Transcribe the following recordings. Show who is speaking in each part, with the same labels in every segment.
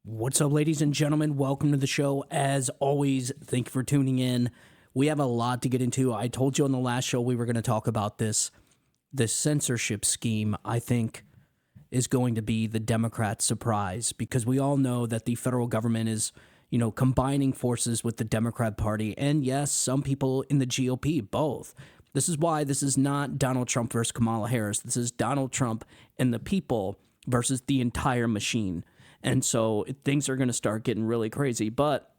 Speaker 1: What's up, ladies and gentlemen? Welcome to the show. As always, thank you for tuning in. We have a lot to get into. I told you on the last show we were going to talk about this censorship scheme. I think is going to be the Democrats' surprise, because we all know that the federal government is, combining forces with the Democrat Party. And yes, some people in the GOP, both. This is why this is not Donald Trump versus Kamala Harris. This is Donald Trump and the people versus the entire machine. And so things are going to start getting really crazy. But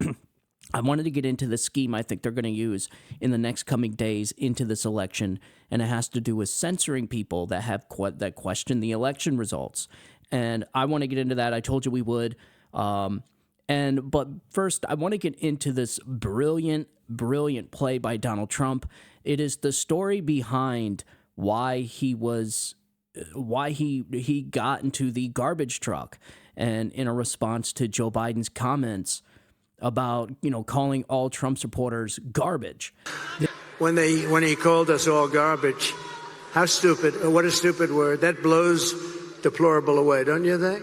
Speaker 1: I wanted to get into the scheme I think they're going to use in the next coming days into this election. And it has to do with censoring people that have that question the election results. And I want to get into that. I told you we would. But first, I want to get into this brilliant play by Donald Trump. It is the story behind why he got into the garbage truck, and in a response to Joe Biden's comments about, calling all Trump supporters garbage.
Speaker 2: When he called us all garbage, how stupid, what a stupid word. That blows deplorable away, don't you think?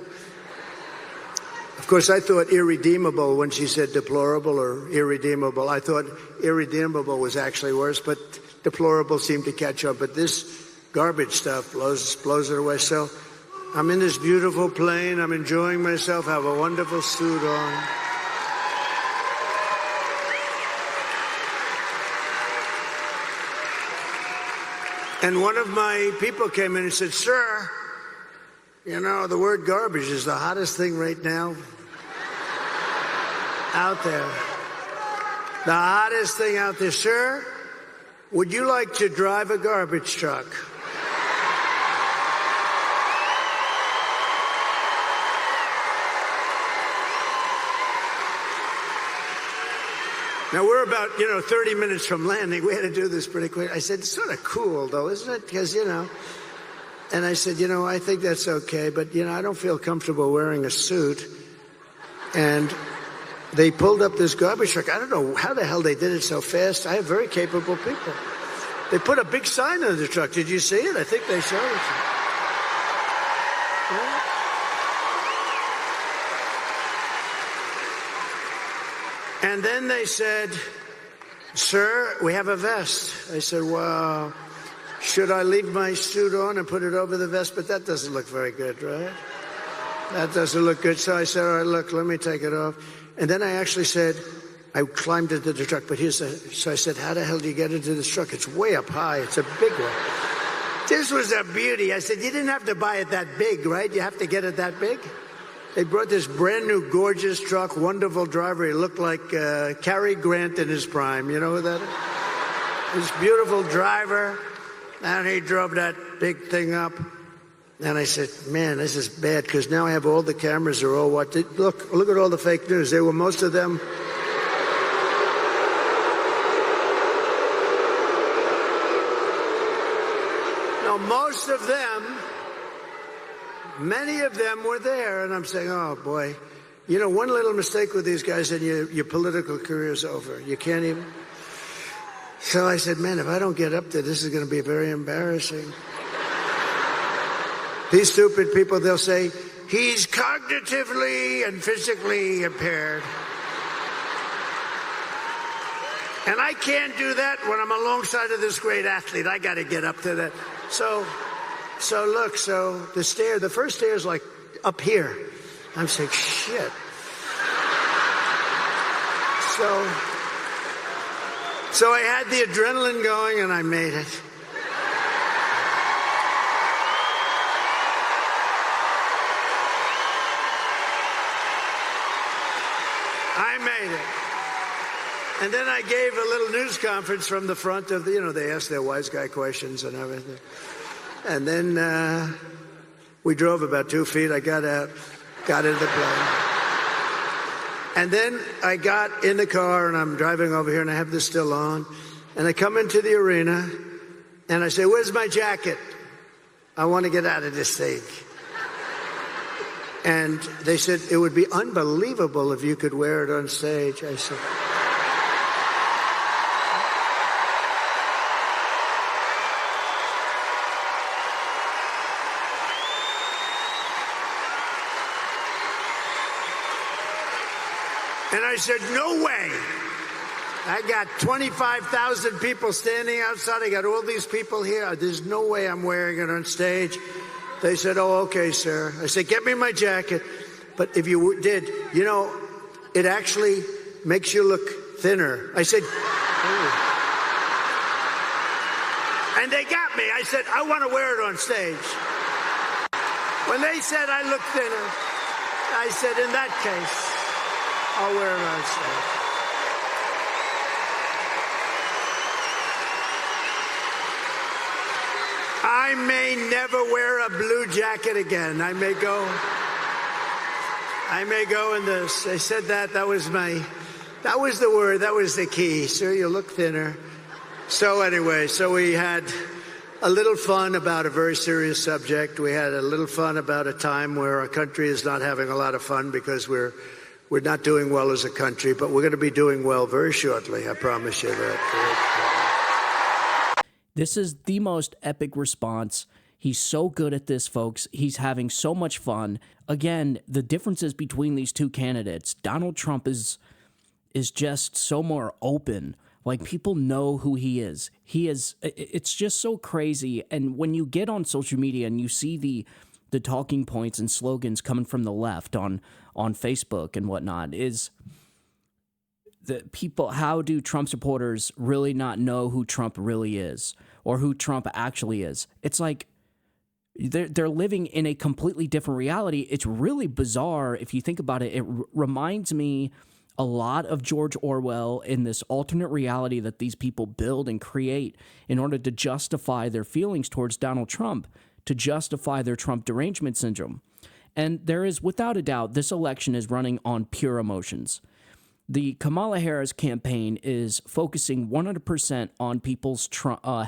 Speaker 2: Of course, I thought irredeemable when she said deplorable or irredeemable. I thought irredeemable was actually worse, but deplorable seemed to catch up. But this garbage stuff blows it away. So I'm in this beautiful plane. I'm enjoying myself. I have a wonderful suit on. And one of my people came in and said, "Sir, the word garbage is the hottest thing right now out there. The hottest thing out there. Sir, would you like to drive a garbage truck?" Now, we're about, 30 minutes from landing. We had to do this pretty quick. I said, "It's sort of cool, though, isn't it? Because, And I said, I think that's okay, but, I don't feel comfortable wearing a suit." And they pulled up this garbage truck. I don't know how the hell they did it so fast. I have very capable people. They put a big sign on the truck. Did you see it? I think they showed it. Yeah. And then they said, "Sir, we have a vest." I said, "Well, should I leave my suit on and put it over the vest? But that doesn't look very good, right? That doesn't look good." So I said, "All right, look, let me take it off." And then I actually said, I climbed into the truck, but so I said, "How the hell do you get into this truck? It's way up high. It's a big one." This was a beauty. I said, "You didn't have to buy it that big, right? You have to get it that big?" They brought this brand new, gorgeous truck, wonderful driver. He looked like Cary Grant in his prime. You know who that is? This beautiful driver. And he drove that big thing up. And I said, "Man, this is bad, because now I have all the cameras are all what? Look at all the fake news. They were most of them. No, most of them. Many of them were there, and I'm saying, oh, boy. One little mistake with these guys and your political career is over. You can't even. So I said, man, if I don't get up there, this is going to be very embarrassing. These stupid people, they'll say, he's cognitively and physically impaired. And I can't do that when I'm alongside of this great athlete. I got to get up to that. So the first stair is like up here. I'm saying, shit. So I had the adrenaline going, and I made it. I made it. And then I gave a little news conference from the front of they asked their wise guy questions and everything. And then we drove about 2 feet. I got out, got into the plane. And then I got in the car, and I'm driving over here, and I have this still on. And I come into the arena, and I say, "Where's my jacket? I want to get out of this thing." And they said, "It would be unbelievable if you could wear it on stage." I said, And I said, no way. I got 25,000 people standing outside. I got all these people here. There's no way I'm wearing it on stage. They said, oh, okay, sir. I said, get me my jacket. But if you did, you know, it actually makes you look thinner. I said, oh. And they got me. I said, I want to wear it on stage. When they said I look thinner, I said, in that case, I'll wear it on stage. I may never wear a blue jacket again. I may go in this. I said that was the word, that was the key. Sir, you look thinner. So anyway, we had a little fun about a very serious subject. We had a little fun about a time where our country is not having a lot of fun because we're not doing well as a country, but we're going to be doing well very shortly. I promise you that.
Speaker 1: This is the most epic response. He's so good at this, folks. He's having so much fun. Again, the differences between these two candidates, Donald Trump is just so more open. Like, people know who he is. It's just so crazy. And when you get on social media and you see the talking points and slogans coming from the left on Facebook and whatnot, is the people, how do Trump supporters really not know who Trump really is or who Trump actually is? It's like they're living in a completely different reality. It's really bizarre if you think about it. It reminds me a lot of George Orwell in this alternate reality that these people build and create in order to justify their feelings towards Donald Trump, to justify their Trump derangement syndrome. And there is, without a doubt, this election is running on pure emotions. The Kamala Harris campaign is focusing 100% on people's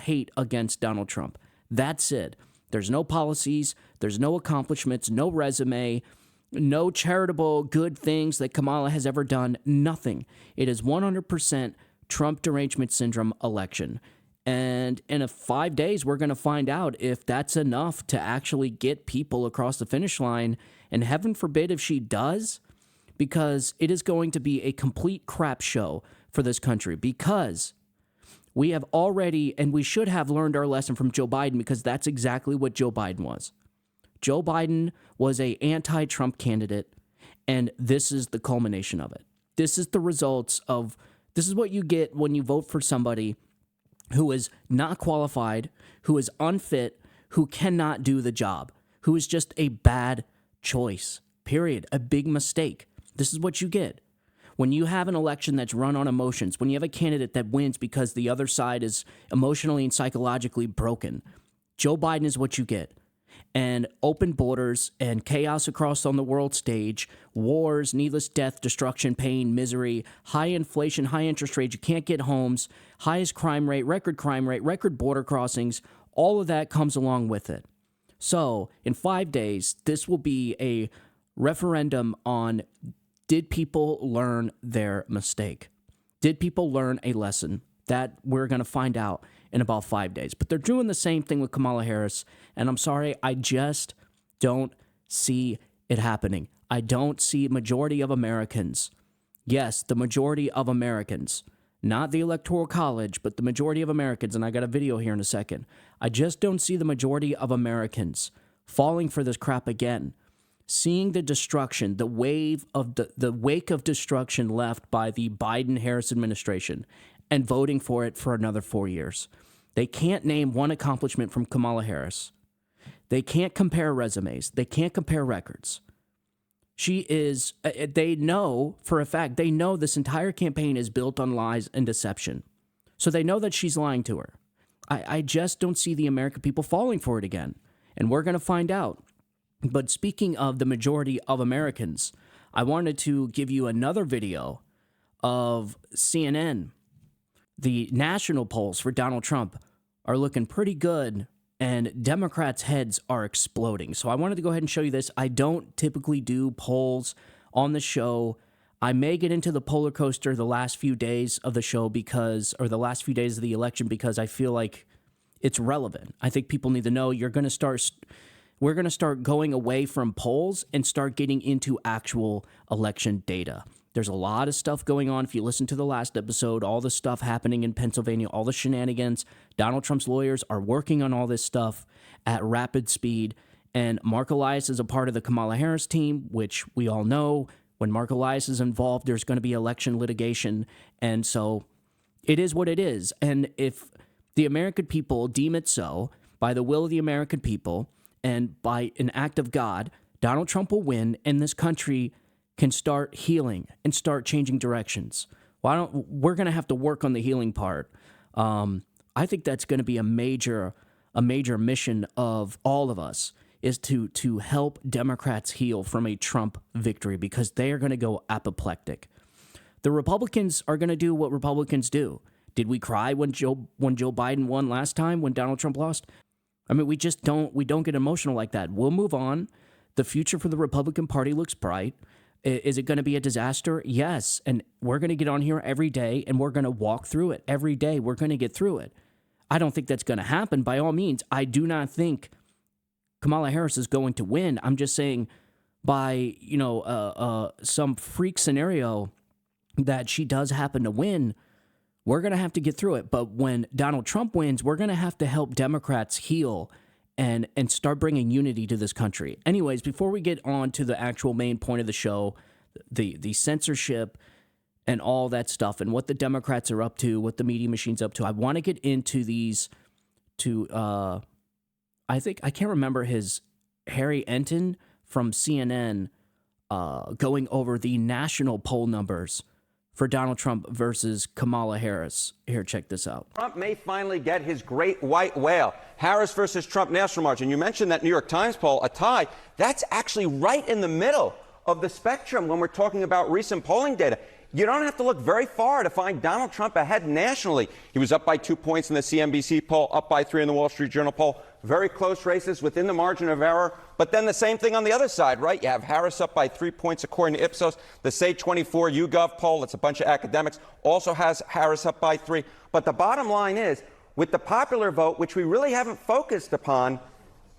Speaker 1: hate against Donald Trump. That's it. There's no policies, there's no accomplishments, no resume, no charitable good things that Kamala has ever done, nothing. It is 100% Trump derangement syndrome election. And in 5 days, we're going to find out if that's enough to actually get people across the finish line. And heaven forbid if she does, because it is going to be a complete crap show for this country. Because we have already, and we should have learned our lesson from Joe Biden, because that's exactly what Joe Biden was. Joe Biden was an anti-Trump candidate, and this is the culmination of it. This is the results of, this is what you get when you vote for somebody who is not qualified, who is unfit, who cannot do the job, who is just a bad choice, period, a big mistake. This is what you get. When you have an election that's run on emotions, when you have a candidate that wins because the other side is emotionally and psychologically broken, Joe Biden is what you get. And open borders and chaos across on the world stage, wars, needless death, destruction, pain, misery, high inflation, high interest rates, you can't get homes, highest crime rate, record border crossings, all of that comes along with it. So in 5 days, this will be a referendum on, did people learn their mistake? Did people learn a lesson? That we're going to find out in about 5 days. But they're doing the same thing with Kamala Harris, and I'm sorry, I just don't see it happening. I don't see majority of Americans. Yes, the majority of Americans, not the Electoral College, but the majority of Americans, and I got a video here in a second. I just don't see the majority of Americans falling for this crap again. Seeing the destruction, the wave of the wake of destruction left by the Biden-Harris administration, and voting for it for another 4 years. They can't name one accomplishment from Kamala Harris. They can't compare resumes. They can't compare records. She is, they know for a fact, they know this entire campaign is built on lies and deception. So they know that she's lying to her. I just don't see the American people falling for it again. And we're going to find out. But speaking of the majority of Americans, I wanted to give you another video of CNN. The national polls for Donald Trump are looking pretty good, and Democrats' heads are exploding. So I wanted to go ahead and show you this. I don't typically do polls on the show. I may get into the polar coaster the last few days of the show because, or the last few days of the election, because I feel like it's relevant. I think people need to know we're going to start going away from polls and start getting into actual election data. There's a lot of stuff going on. If you listen to the last episode, all the stuff happening in Pennsylvania, all the shenanigans, Donald Trump's lawyers are working on all this stuff at rapid speed. And Mark Elias is a part of the Kamala Harris team, which we all know when Mark Elias is involved, there's going to be election litigation. And so it is what it is. And if the American people deem it so, by the will of the American people and by an act of God, Donald Trump will win, and this country can start healing and start changing directions. We're going to have to work on the healing part. I think that's going to be a major mission of all of us, is to help Democrats heal from a Trump victory, because they are going to go apoplectic. The Republicans are going to do what Republicans do. Did we cry when Joe Biden won last time, when Donald Trump lost? I mean, we don't get emotional like that. We'll move on. The future for the Republican Party looks bright. Is it going to be a disaster? Yes. And we're going to get on here every day and we're going to walk through it. Every day we're going to get through it. I don't think that's going to happen by all means. I do not think Kamala Harris is going to win. I'm just saying by, some freak scenario that she does happen to win, we're going to have to get through it. But when Donald Trump wins, we're going to have to help Democrats heal and start bringing unity to this country. Anyways, before we get on to the actual main point of the show, the censorship and all that stuff and what the Democrats are up to, what the media machine's up to, I want to get into these I can't remember Harry Enton from CNN going over the national poll numbers for Donald Trump versus Kamala Harris. Here, check this out.
Speaker 3: Trump may finally get his great white whale. Harris versus Trump national margin. You mentioned that New York Times poll, a tie. That's actually right in the middle of the spectrum when we're talking about recent polling data. You don't have to look very far to find Donald Trump ahead nationally. He was up by 2 points in the CNBC poll, up by 3 in the Wall Street Journal poll. Very close races within the margin of error. But then the same thing on the other side, right? You have Harris up by 3 points according to Ipsos. The Say 24 YouGov poll, that's a bunch of academics, also has Harris up by 3. But the bottom line is, with the popular vote, which we really haven't focused upon,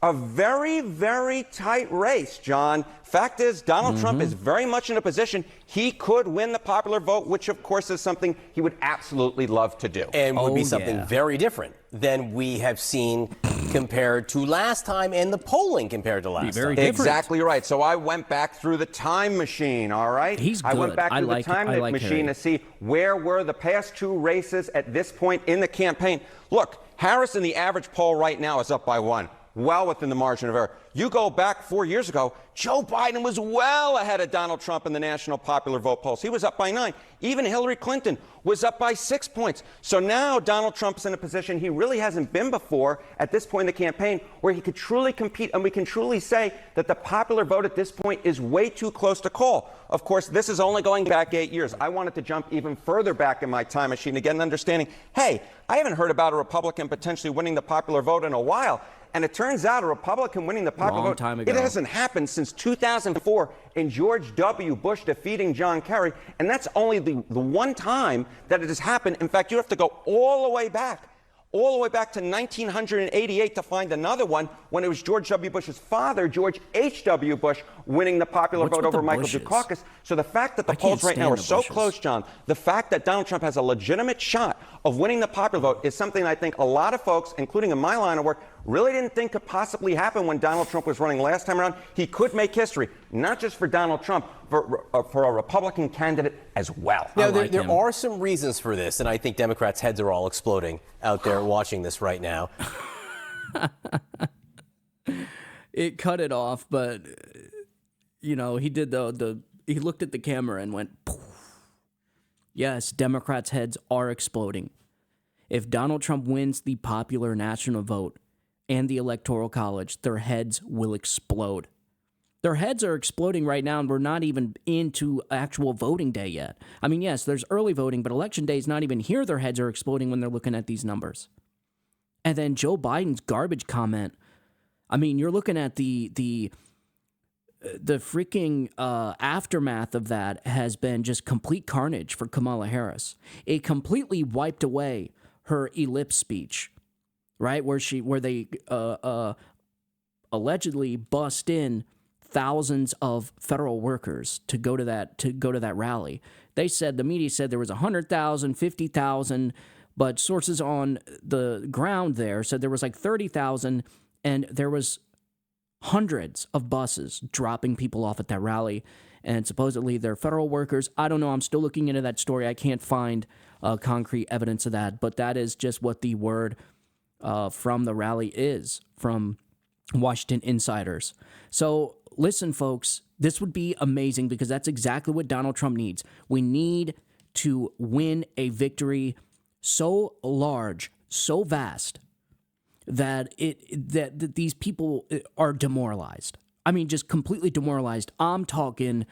Speaker 3: a very, very tight race, John. Fact is, Donald Trump is very much in a position he could win the popular vote, which, of course, is something he would absolutely love to do.
Speaker 4: And would be something very different than we have seen compared to last time and the polling compared to last time.
Speaker 3: Exactly right. So I went back through the time machine, all right?
Speaker 1: He's good.
Speaker 3: I went back through the time machine to see where were the past 2 races at this point in the campaign. Look, Harris in the average poll right now is up by 1. Well within the margin of error. You go back 4 years ago, Joe Biden was well ahead of Donald Trump in the national popular vote polls. He was up by 9. Even Hillary Clinton was up by 6 points. So now Donald Trump's in a position he really hasn't been before at this point in the campaign, where he could truly compete, and we can truly say that the popular vote at this point is way too close to call. Of course, this is only going back 8 years. I wanted to jump even further back in my time machine to get an understanding. Hey, I haven't heard about a Republican potentially winning the popular vote in a while. And it turns out a Republican winning the popular vote, it hasn't happened since 2004 in George W. Bush defeating John Kerry. And that's only the one time that it has happened. In fact, you have to go all the way back to 1988 to find another one, when it was George W. Bush's father, George H.W. Bush, winning the popular vote over Michael Dukakis. So the fact that the polls right now are so close, John, the fact that Donald Trump has a legitimate shot of winning the popular vote is something I think a lot of folks, including in my line of work, really didn't think could possibly happen when Donald Trump was running last time around. He could make history, not just for Donald Trump, for a Republican candidate as well.
Speaker 4: Now, there are some reasons for this, and I think Democrats' heads are all exploding out there watching this right now.
Speaker 1: It cut it off, but, he did he looked at the camera and went, poof. Yes, Democrats' heads are exploding. If Donald Trump wins the popular national vote and the Electoral College, their heads will explode. Their heads are exploding right now, and we're not even into actual voting day yet. I mean, yes, there's early voting, but election day is not even here. Their heads are exploding when they're looking at these numbers. And then Joe Biden's garbage comment. I mean, you're looking at the freaking aftermath of that has been just complete carnage for Kamala Harris. It completely wiped away her ellipse speech, right? Where they allegedly bust in thousands of federal workers to go to that rally. They said, the media said there was 100,000, 50,000, but sources on the ground there said there was like 30,000, and there was hundreds of buses dropping people off at that rally, and supposedly they're federal workers. I don't know. I'm still looking into that story. I can't find concrete evidence of that, but that is just what the word from the rally is, from Washington insiders. So listen, folks, this would be amazing because that's exactly what Donald Trump needs. We need to win a victory so large, so vast, that that these people are demoralized. I mean, just completely demoralized. I'm talking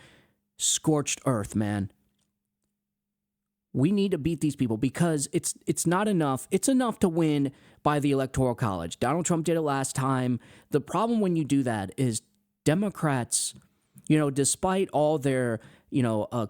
Speaker 1: scorched earth, man. We need to beat these people because it's not enough. It's enough to win by the Electoral College. Donald Trump did it last time. The problem when you do that is Democrats, despite all their,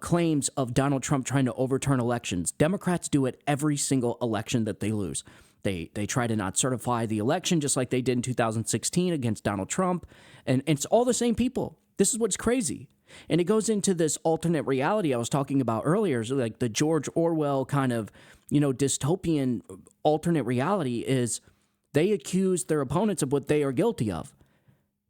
Speaker 1: claims of Donald Trump trying to overturn elections, Democrats do it every single election that they lose. They try to not certify the election just like they did in 2016 against Donald Trump. And it's all the same people. This is what's crazy. And it goes into this alternate reality I was talking about earlier, so like the George Orwell kind of, dystopian alternate reality is they accuse their opponents of what they are guilty of.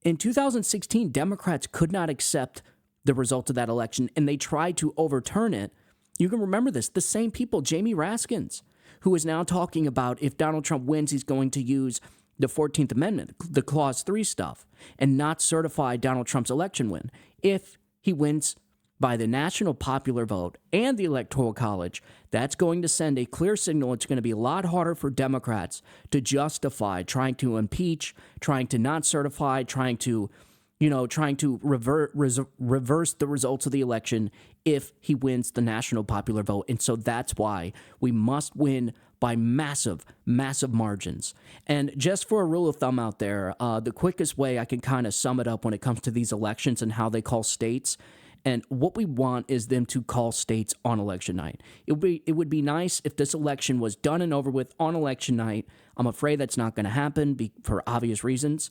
Speaker 1: In 2016, Democrats could not accept the result of that election, and they tried to overturn it. You can remember this. The same people, Jamie Raskins, who is now talking about if Donald Trump wins, he's going to use the 14th Amendment, the Clause 3 stuff, and not certify Donald Trump's election win. If he wins by the national popular vote and the Electoral College, that's going to send a clear signal. It's going to be a lot harder for Democrats to justify trying to impeach, trying to not certify, trying to reverse the results of the election if he wins the national popular vote. And so that's why we must win by massive, massive margins. And just for a rule of thumb out there, the quickest way I can kind of sum it up when it comes to these elections and how they call states, and what we want is them to call states on election night. It would be nice if this election was done and over with on election night. I'm afraid that's not going to happen for obvious reasons,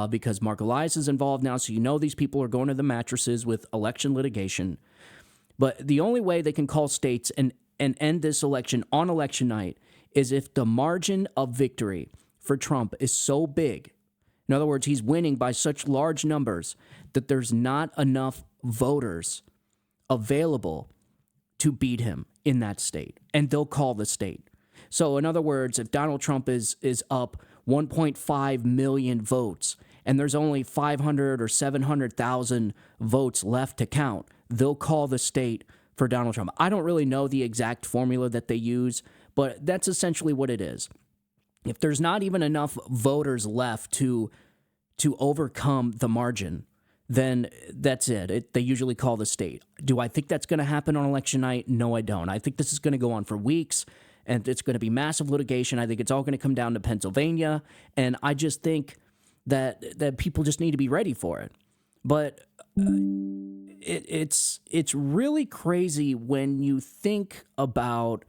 Speaker 1: because Mark Elias is involved now, so these people are going to the mattresses with election litigation. But the only way they can call states and end this election on election night is if the margin of victory for Trump is so big. In other words, he's winning by such large numbers that there's not enough voters available to beat him in that state, and they'll call the state. So in other words, if Donald Trump is up 1.5 million votes and there's only 500 or 700,000 votes left to count, they'll call the state for Donald Trump. I don't really know the exact formula that they use, but that's essentially what it is. If there's not even enough voters left to overcome the margin, then that's it. They usually call the state. Do I think that's going to happen on election night? No, I don't. I think this is going to go on for weeks, and it's going to be massive litigation. I think it's all going to come down to Pennsylvania, and I just think that people just need to be ready for it. But it's really crazy when you think about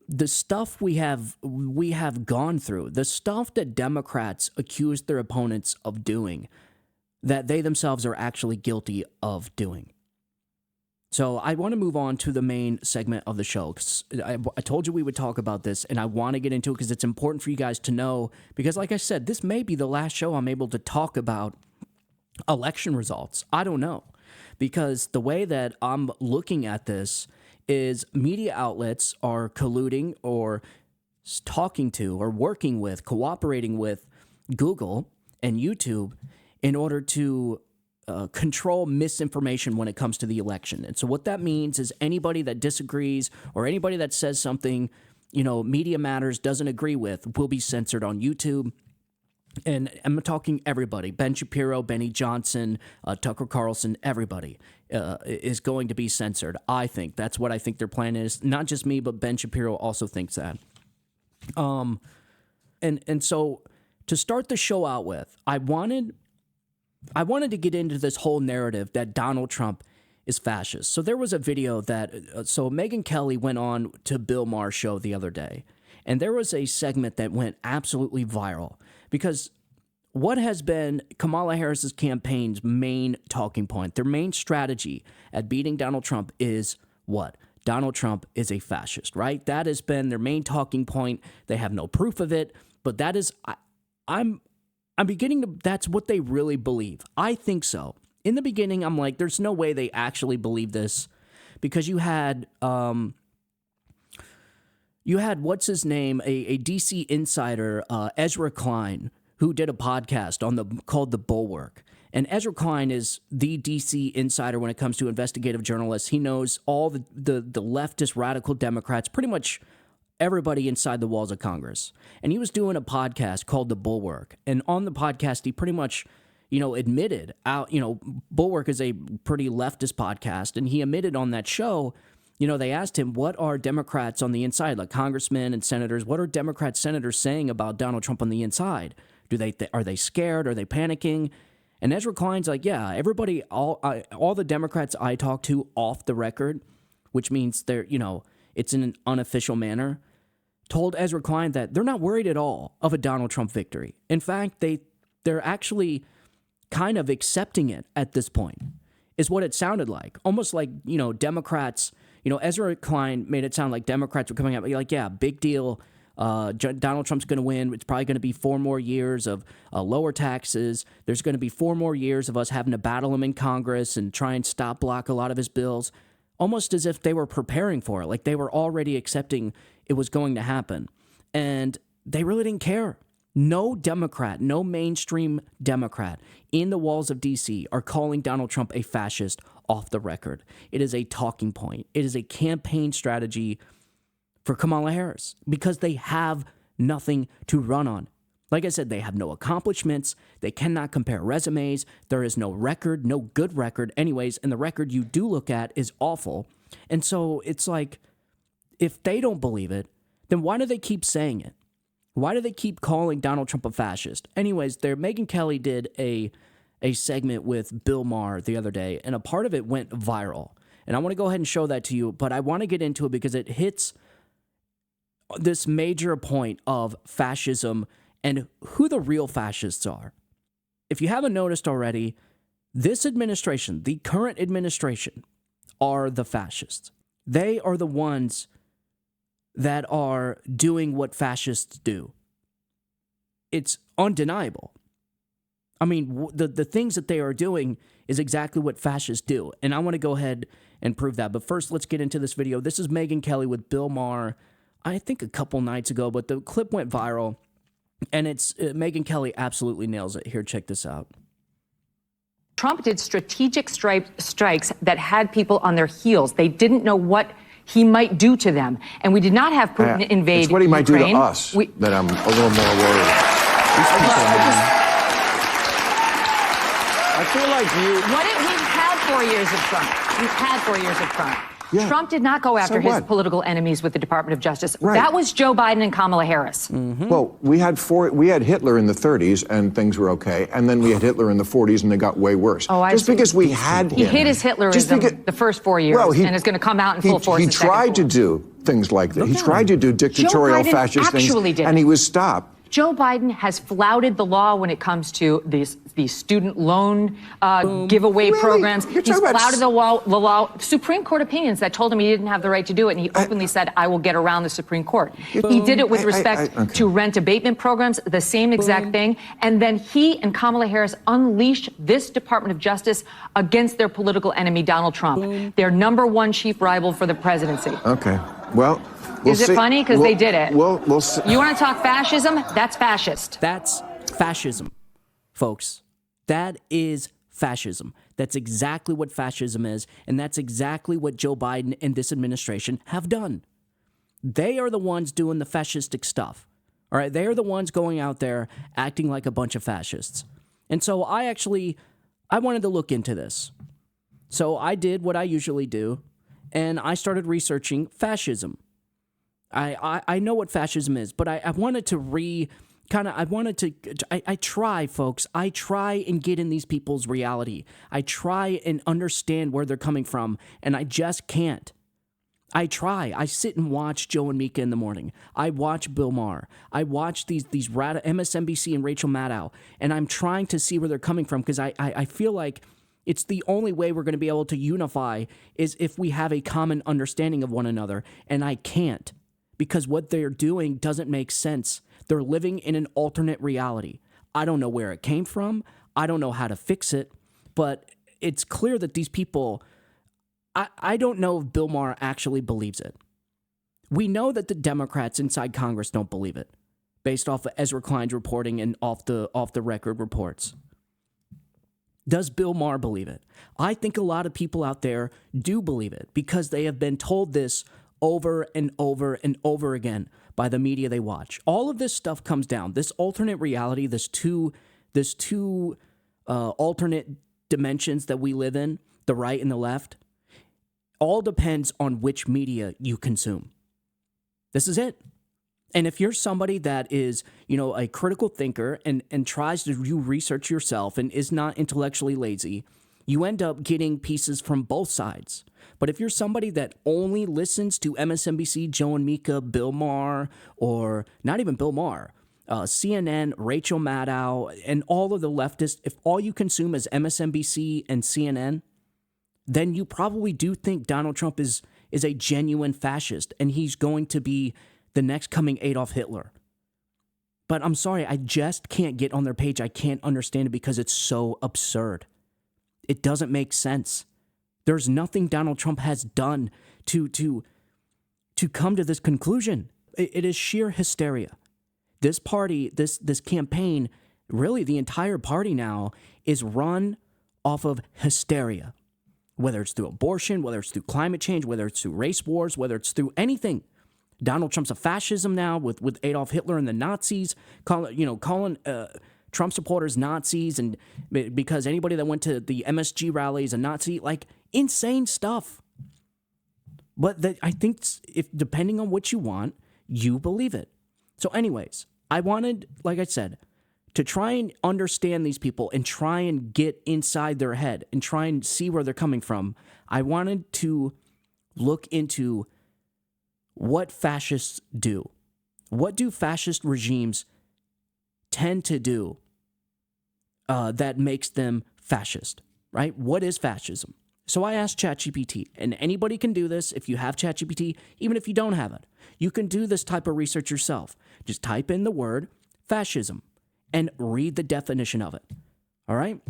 Speaker 1: the stuff we have gone through, the stuff that Democrats accuse their opponents of doing, that they themselves are actually guilty of doing. So I want to move on to the main segment of the show, because I told you we would talk about this, and I want to get into it because it's important for you guys to know, because like I said, this may be the last show I'm able to talk about election results. I don't know, because the way that I'm looking at this is media outlets are colluding or talking to or working with, cooperating with Google and YouTube in order to control misinformation when it comes to the election. And so what that means is anybody that disagrees or anybody that says something, Media Matters doesn't agree with will be censored on YouTube. And I'm talking everybody, Ben Shapiro, Benny Johnson, Tucker Carlson, everybody is going to be censored. I think that's what I think their plan is. Not just me, but Ben Shapiro also thinks that. And so to start the show out with, I wanted to get into this whole narrative that Donald Trump is fascist. So there was a video that, so Megyn Kelly went on to Bill Maher's show the other day, and there was a segment that went absolutely viral because what has been Kamala Harris's campaign's main talking point? Their main strategy at beating Donald Trump is what? Donald Trump is a fascist, right? That has been their main talking point. They have no proof of it, but that is, I'm beginning to, that's what they really believe. I think so. In the beginning, I'm like, there's no way they actually believe this, because you had what's his name, a DC insider, Ezra Klein, who did a podcast called The Bulwark. And Ezra Klein is the DC insider when it comes to investigative journalists. He knows all the leftist radical Democrats, pretty much everybody inside the walls of Congress. And he was doing a podcast called The Bulwark. And on the podcast, he pretty much, admitted out, Bulwark is a pretty leftist podcast. And he admitted on that show, they asked him, what are Democrats on the inside, like congressmen and senators, what are Democrat senators saying about Donald Trump on the inside? Are they scared? Are they panicking? And Ezra Klein's like, yeah, everybody, all the Democrats I talk to off the record, which means they're, it's in an unofficial manner, told Ezra Klein that they're not worried at all of a Donald Trump victory. In fact, they're actually kind of accepting it at this point, is what it sounded like. Almost like, Democrats, Ezra Klein made it sound like Democrats were coming out like, yeah, big deal. Donald Trump's going to win. It's probably going to be 4 more years of lower taxes. There's going to be 4 more years of us having to battle him in Congress and try and stop block a lot of his bills, almost as if they were preparing for it, like they were already accepting it was going to happen. And they really didn't care. No Democrat, no mainstream Democrat in the walls of D.C. are calling Donald Trump a fascist off the record. It is a talking point. It is a campaign strategy for Kamala Harris because they have nothing to run on. Like I said, they have no accomplishments. They cannot compare resumes. There is no record, no good record anyways, and the record you do look at is awful. And so it's like, if they don't believe it, then why do they keep saying it? Why do they keep calling Donald Trump a fascist? Anyways, Megyn Kelly did a segment with Bill Maher the other day, and a part of it went viral. And I want to go ahead and show that to you, but I want to get into it because it hits this major point of fascism and who the real fascists are. If you haven't noticed already, this administration, the current administration, are the fascists. They are the ones that are doing what fascists do. It's undeniable. I mean, the things that they are doing is exactly what fascists do. And I want to go ahead and prove that. But first, let's get into this video. This is Megyn Kelly with Bill Maher, I think a couple nights ago, but the clip went viral. And it's Megyn Kelly absolutely nails it. Here, check this out.
Speaker 5: Trump did strategic strikes that had people on their heels. They didn't know what he might do to them. And we did not have Putin invade
Speaker 6: It's what he might
Speaker 5: Ukraine.
Speaker 6: do to us that I'm a little more worried.
Speaker 3: I feel like
Speaker 5: We've had 4 years of Trump. We've had 4 years of Trump.
Speaker 6: Yeah.
Speaker 5: Trump did not go after his political enemies with the Department of Justice. Right. That was Joe Biden and Kamala Harris.
Speaker 6: Mm-hmm. Well, we had Hitler in the 30s and things were okay, and then we had Hitler in the 40s and they got way worse. Because we had him.
Speaker 5: He hid his Hitlerism the first 4 years, and is going to come out in full force.
Speaker 6: He tried to do things like that. He tried to do dictatorial fascist things, and he was stopped.
Speaker 5: Joe Biden has flouted the law when it comes to these student loan giveaway programs. He's flouted the law. Supreme Court opinions that told him he didn't have the right to do it, and he openly said, I will get around the Supreme Court. He did it with respect to rent abatement programs, the same exact thing. And then he and Kamala Harris unleashed this Department of Justice against their political enemy, Donald Trump, their #1 chief rival for the presidency.
Speaker 6: Okay. Well,
Speaker 5: is it funny? Because they did it.
Speaker 6: We'll see.
Speaker 5: You want to talk fascism? That's fascist.
Speaker 1: That's fascism, folks. That is fascism. That's exactly what fascism is, and that's exactly what Joe Biden and this administration have done. They are the ones doing the fascistic stuff. All right, they are the ones going out there acting like a bunch of fascists. And so I wanted to look into this. So I did what I usually do, and I started researching fascism. I know what fascism is, but I wanted to I try, folks. I try and get in these people's reality. I try and understand where they're coming from, and I just can't. I try. I sit and watch Joe and Mika in the morning. I watch Bill Maher. I watch these MSNBC and Rachel Maddow, and I'm trying to see where they're coming from because I feel like it's the only way we're going to be able to unify is if we have a common understanding of one another, and I can't because what they're doing doesn't make sense. They're living in an alternate reality. I don't know where it came from. I don't know how to fix it, but it's clear that these people... I don't know if Bill Maher actually believes it. We know that the Democrats inside Congress don't believe it, based off of Ezra Klein's reporting and off the record reports. Does Bill Maher believe it? I think a lot of people out there do believe it because they have been told this over and over and over again by the media they watch. All of this stuff comes down. This alternate reality, this two alternate dimensions that we live in, the right and the left, all depends on which media you consume. This is it. And if you're somebody that is, a critical thinker and tries to do research yourself and is not intellectually lazy, you end up getting pieces from both sides. But if you're somebody that only listens to MSNBC, Joe and Mika, Bill Maher, or not even Bill Maher, CNN, Rachel Maddow, and all of the leftists, if all you consume is MSNBC and CNN, then you probably do think Donald Trump is a genuine fascist and he's going to be the next coming Adolf Hitler. But I'm sorry, I just can't get on their page. I can't understand it because it's so absurd. It doesn't make sense. There's nothing Donald Trump has done to come to this conclusion. It is sheer hysteria. This party, this campaign, really the entire party now is run off of hysteria. Whether it's through abortion, whether it's through climate change, whether it's through race wars, whether it's through anything. Donald Trump's a fascism now with Adolf Hitler and the Nazis, calling Trump supporters Nazis, and because anybody that went to the MSG rally is a Nazi, like insane stuff. But I think if depending on what you want, you believe it. So anyways, I wanted, like I said, to try and understand these people and try and get inside their head and try and see where they're coming from. I wanted to look into what fascists do. What do fascist regimes tend to do that makes them fascist, right? What is fascism? So I asked ChatGPT, and anybody can do this if you have ChatGPT, even if you don't have it. You can do this type of research yourself. Just type in the word fascism and read the definition of it. All right?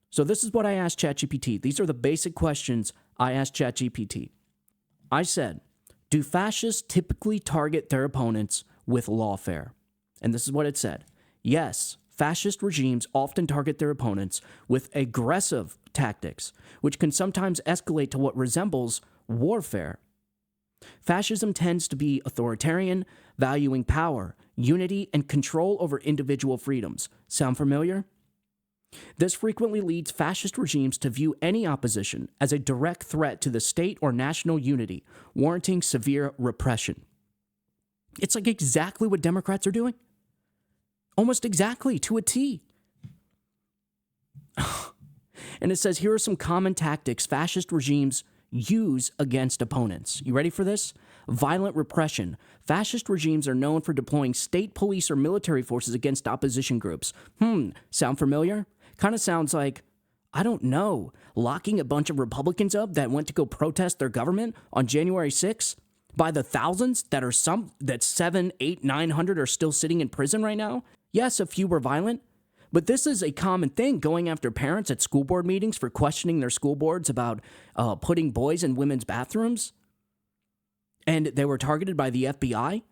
Speaker 1: So this is what I asked ChatGPT. These are the basic questions I asked ChatGPT. I said, do fascists typically target their opponents with lawfare? And this is what it said. Yes, fascist regimes often target their opponents with aggressive tactics, which can sometimes escalate to what resembles warfare. Fascism tends to be authoritarian, valuing power, unity, and control over individual freedoms. Sound familiar? This frequently leads fascist regimes to view any opposition as a direct threat to the state or national unity, warranting severe repression. It's like exactly what Democrats are doing. Almost exactly, to a T. And it says, here are some common tactics fascist regimes use against opponents. You ready for this? Violent repression. Fascist regimes are known for deploying state police or military forces against opposition groups. Sound familiar? Kind of sounds like, I don't know, locking a bunch of Republicans up that went to go protest their government on January 6th by the thousands that 700, 800, 900 are still sitting in prison right now. Yes, a few were violent, but this is a common thing, going after parents at school board meetings for questioning their school boards about putting boys in women's bathrooms. And they were targeted by the FBI?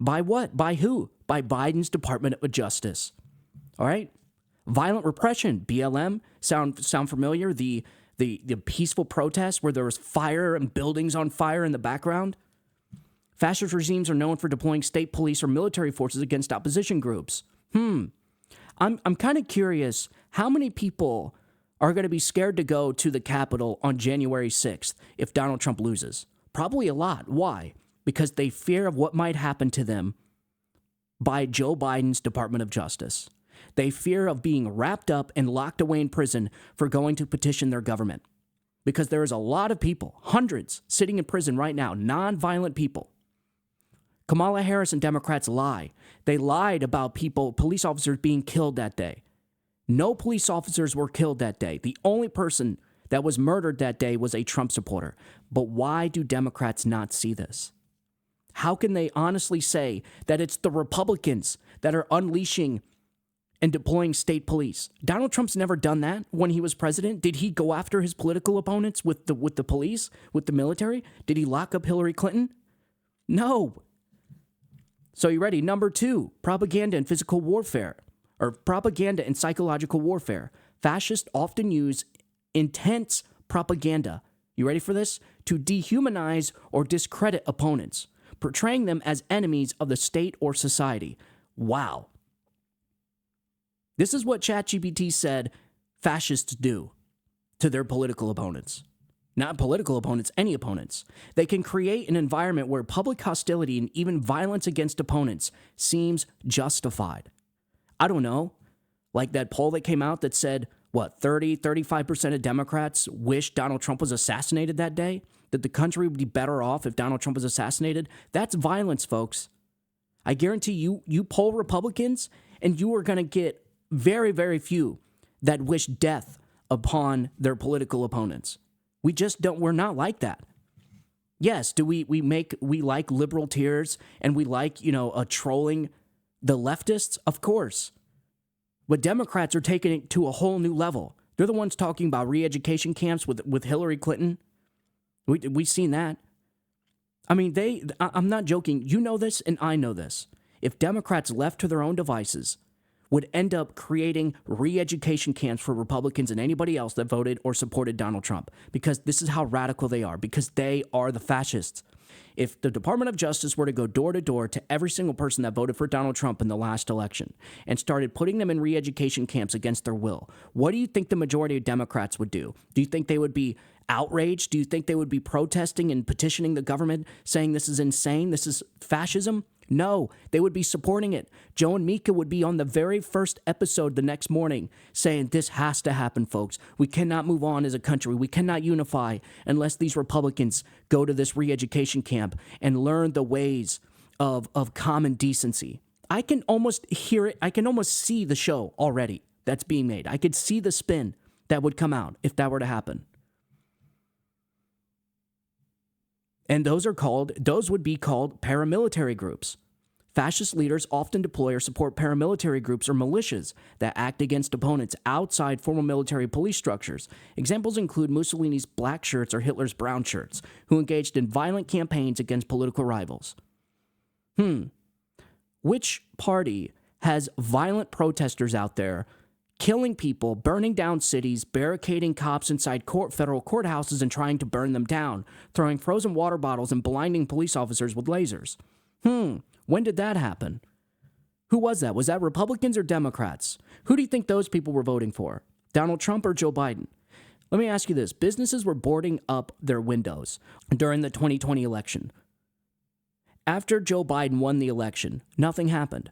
Speaker 1: By what? By who? By Biden's Department of Justice. All right? Violent repression, BLM, sound familiar? The peaceful protests where there was fire and buildings on fire in the background? Fascist regimes are known for deploying state police or military forces against opposition groups. I'm kind of curious how many people are going to be scared to go to the Capitol on January 6th if Donald Trump loses. Probably a lot. Why? Because they fear of what might happen to them by Joe Biden's Department of Justice. They fear of being wrapped up and locked away in prison for going to petition their government. because there is a lot of people, hundreds, sitting in prison right now, non-violent people. Kamala Harris and Democrats lie. They lied about police officers being killed that day. No police officers were killed that day. The only person that was murdered that day was a Trump supporter. But why do Democrats not see this? How can they honestly say that it's the Republicans that are unleashing and deploying state police? Donald Trump's never done that when he was president. Did he go after his political opponents with the police, with the military? Did he lock up Hillary Clinton? No. So you ready? Number 2, propaganda and physical warfare, or propaganda and psychological warfare. Fascists often use intense propaganda. You ready for this? To dehumanize or discredit opponents, portraying them as enemies of the state or society. Wow. This is what ChatGPT said fascists do to their political opponents. Not political opponents, any opponents. They can create an environment where public hostility and even violence against opponents seems justified. I don't know, like that poll that came out that said, 35% of Democrats wish Donald Trump was assassinated that day? That the country would be better off if Donald Trump was assassinated? That's violence, folks. I guarantee you poll Republicans, and you are going to get very, very few that wish death upon their political opponents. We're not like that. Yes, we like liberal tears and we like, trolling the leftists? Of course. But Democrats are taking it to a whole new level. They're the ones talking about re-education camps with Hillary Clinton. We've seen that. I mean, I'm not joking. You know this and I know this. If Democrats left to their own devices would end up creating re-education camps for Republicans and anybody else that voted or supported Donald Trump, because this is how radical they are, because they are the fascists. If the Department of Justice were to go door to door to every single person that voted for Donald Trump in the last election and started putting them in re-education camps against their will, what do you think the majority of Democrats would do? Do you think they would be outraged? Do you think they would be protesting and petitioning the government, saying this is insane, this is fascism? No, they would be supporting it. Joe and Mika would be on the very first episode the next morning saying this has to happen, folks. We cannot move on as a country. We cannot unify unless these Republicans go to this re-education camp and learn the ways of common decency. I can almost hear it. I can almost see the show already that's being made. I could see the spin that would come out if that were to happen. And those would be called paramilitary groups. Fascist leaders often deploy or support paramilitary groups or militias that act against opponents outside formal military police structures. Examples include Mussolini's black shirts or Hitler's brown shirts, who engaged in violent campaigns against political rivals. Which party has violent protesters out there killing people, burning down cities, barricading cops inside federal courthouses and trying to burn them down, throwing frozen water bottles and blinding police officers with lasers? When did that happen? Who was that? Was that Republicans or Democrats? Who do you think those people were voting for? Donald Trump or Joe Biden? Let me ask you this. Businesses were boarding up their windows during the 2020 election. After Joe Biden won the election, nothing happened.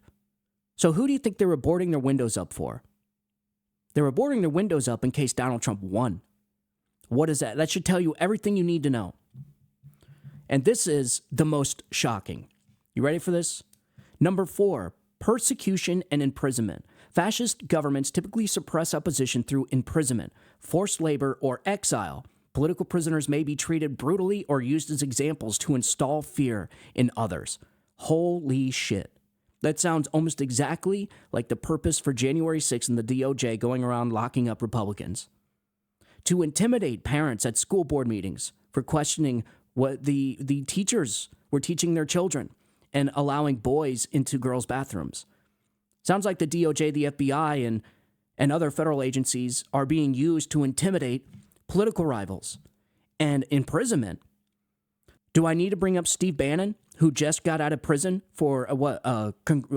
Speaker 1: So who do you think they were boarding their windows up for? They were boarding their windows up in case Donald Trump won. What is that? That should tell you everything you need to know. And this is the most shocking. You ready for this? Number 4, persecution and imprisonment. Fascist governments typically suppress opposition through imprisonment, forced labor, or exile. Political prisoners may be treated brutally or used as examples to install fear in others. Holy shit. That sounds almost exactly like the purpose for January 6th and the DOJ going around locking up Republicans. To intimidate parents at school board meetings for questioning what the teachers were teaching their children and allowing boys into girls' bathrooms. Sounds like the DOJ, the FBI, and other federal agencies are being used to intimidate political rivals. And imprisonment. Do I need to bring up Steve Bannon, who just got out of prison for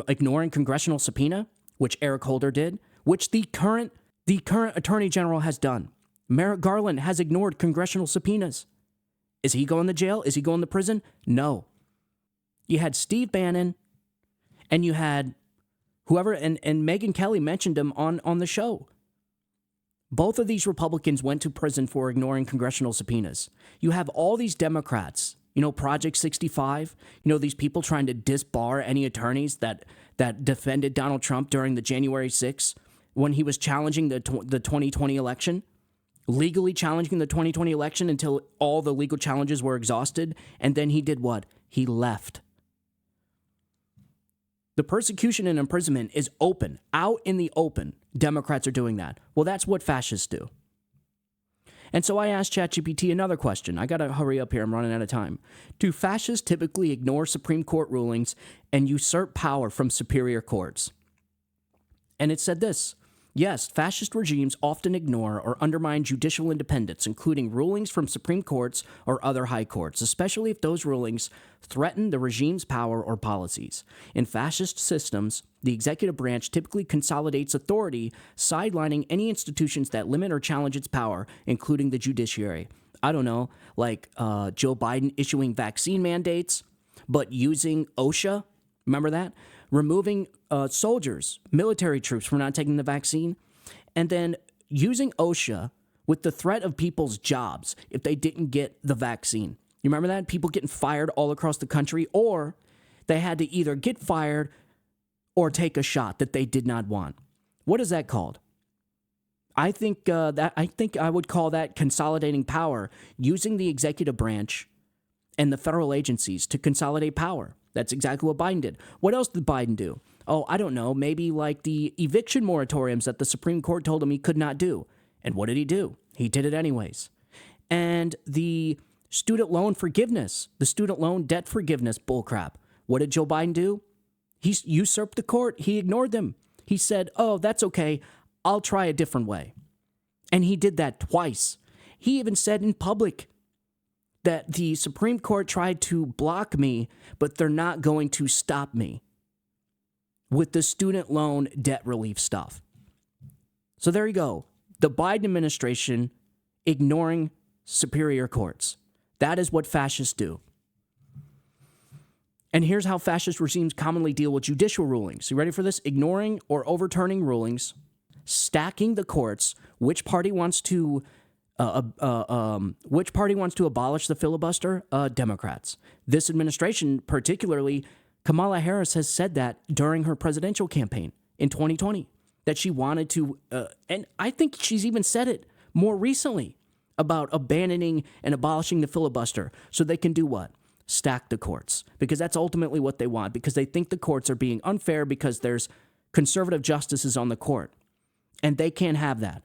Speaker 1: ignoring congressional subpoena, which Eric Holder did, which the current attorney general has done? Merrick Garland has ignored congressional subpoenas. Is he going to jail? Is he going to prison? No. You had Steve Bannon, and you had whoever, and Megyn Kelly mentioned him on the show. Both of these Republicans went to prison for ignoring congressional subpoenas. You have all these Democrats, Project 65, these people trying to disbar any attorneys that defended Donald Trump during the January 6th when he was challenging the 2020 election, legally challenging the 2020 election until all the legal challenges were exhausted. And then he did what? He left. The persecution and imprisonment is open, out in the open. Democrats are doing that. Well, that's what fascists do. And so I asked ChatGPT another question. I got to hurry up here. I'm running out of time. Do fascists typically ignore Supreme Court rulings and usurp power from superior courts? And it said this. Yes, fascist regimes often ignore or undermine judicial independence, including rulings from Supreme Courts or other high courts, especially if those rulings threaten the regime's power or policies. In fascist systems, the executive branch typically consolidates authority, sidelining any institutions that limit or challenge its power, including the judiciary. I don't know, like Joe Biden issuing vaccine mandates, but using OSHA, remember that? Removing soldiers, military troops for not taking the vaccine, and then using OSHA with the threat of people's jobs if they didn't get the vaccine. You remember that? People getting fired all across the country, or they had to either get fired or take a shot that they did not want. What is that called? I think I would call that consolidating power, using the executive branch and the federal agencies to consolidate power. That's exactly what Biden did. What else did Biden do? Oh, I don't know. Maybe like the eviction moratoriums that the Supreme Court told him he could not do. And what did he do? He did it anyways. And the student loan forgiveness, the student loan debt forgiveness bullcrap. What did Joe Biden do? He usurped the court. He ignored them. He said, oh, that's okay. I'll try a different way. And he did that twice. He even said in public that the Supreme Court tried to block me, but they're not going to stop me with the student loan debt relief stuff. So there you go. The Biden administration ignoring superior courts. That is what fascists do. And here's how fascist regimes commonly deal with judicial rulings. You ready for this? Ignoring or overturning rulings, stacking the courts. Which party wants to abolish the filibuster? Democrats. This administration, particularly Kamala Harris, has said that during her presidential campaign in 2020, that she wanted to, and I think she's even said it more recently about abandoning and abolishing the filibuster so they can do what? Stack the courts, because that's ultimately what they want, because they think the courts are being unfair because there's conservative justices on the court, and they can't have that.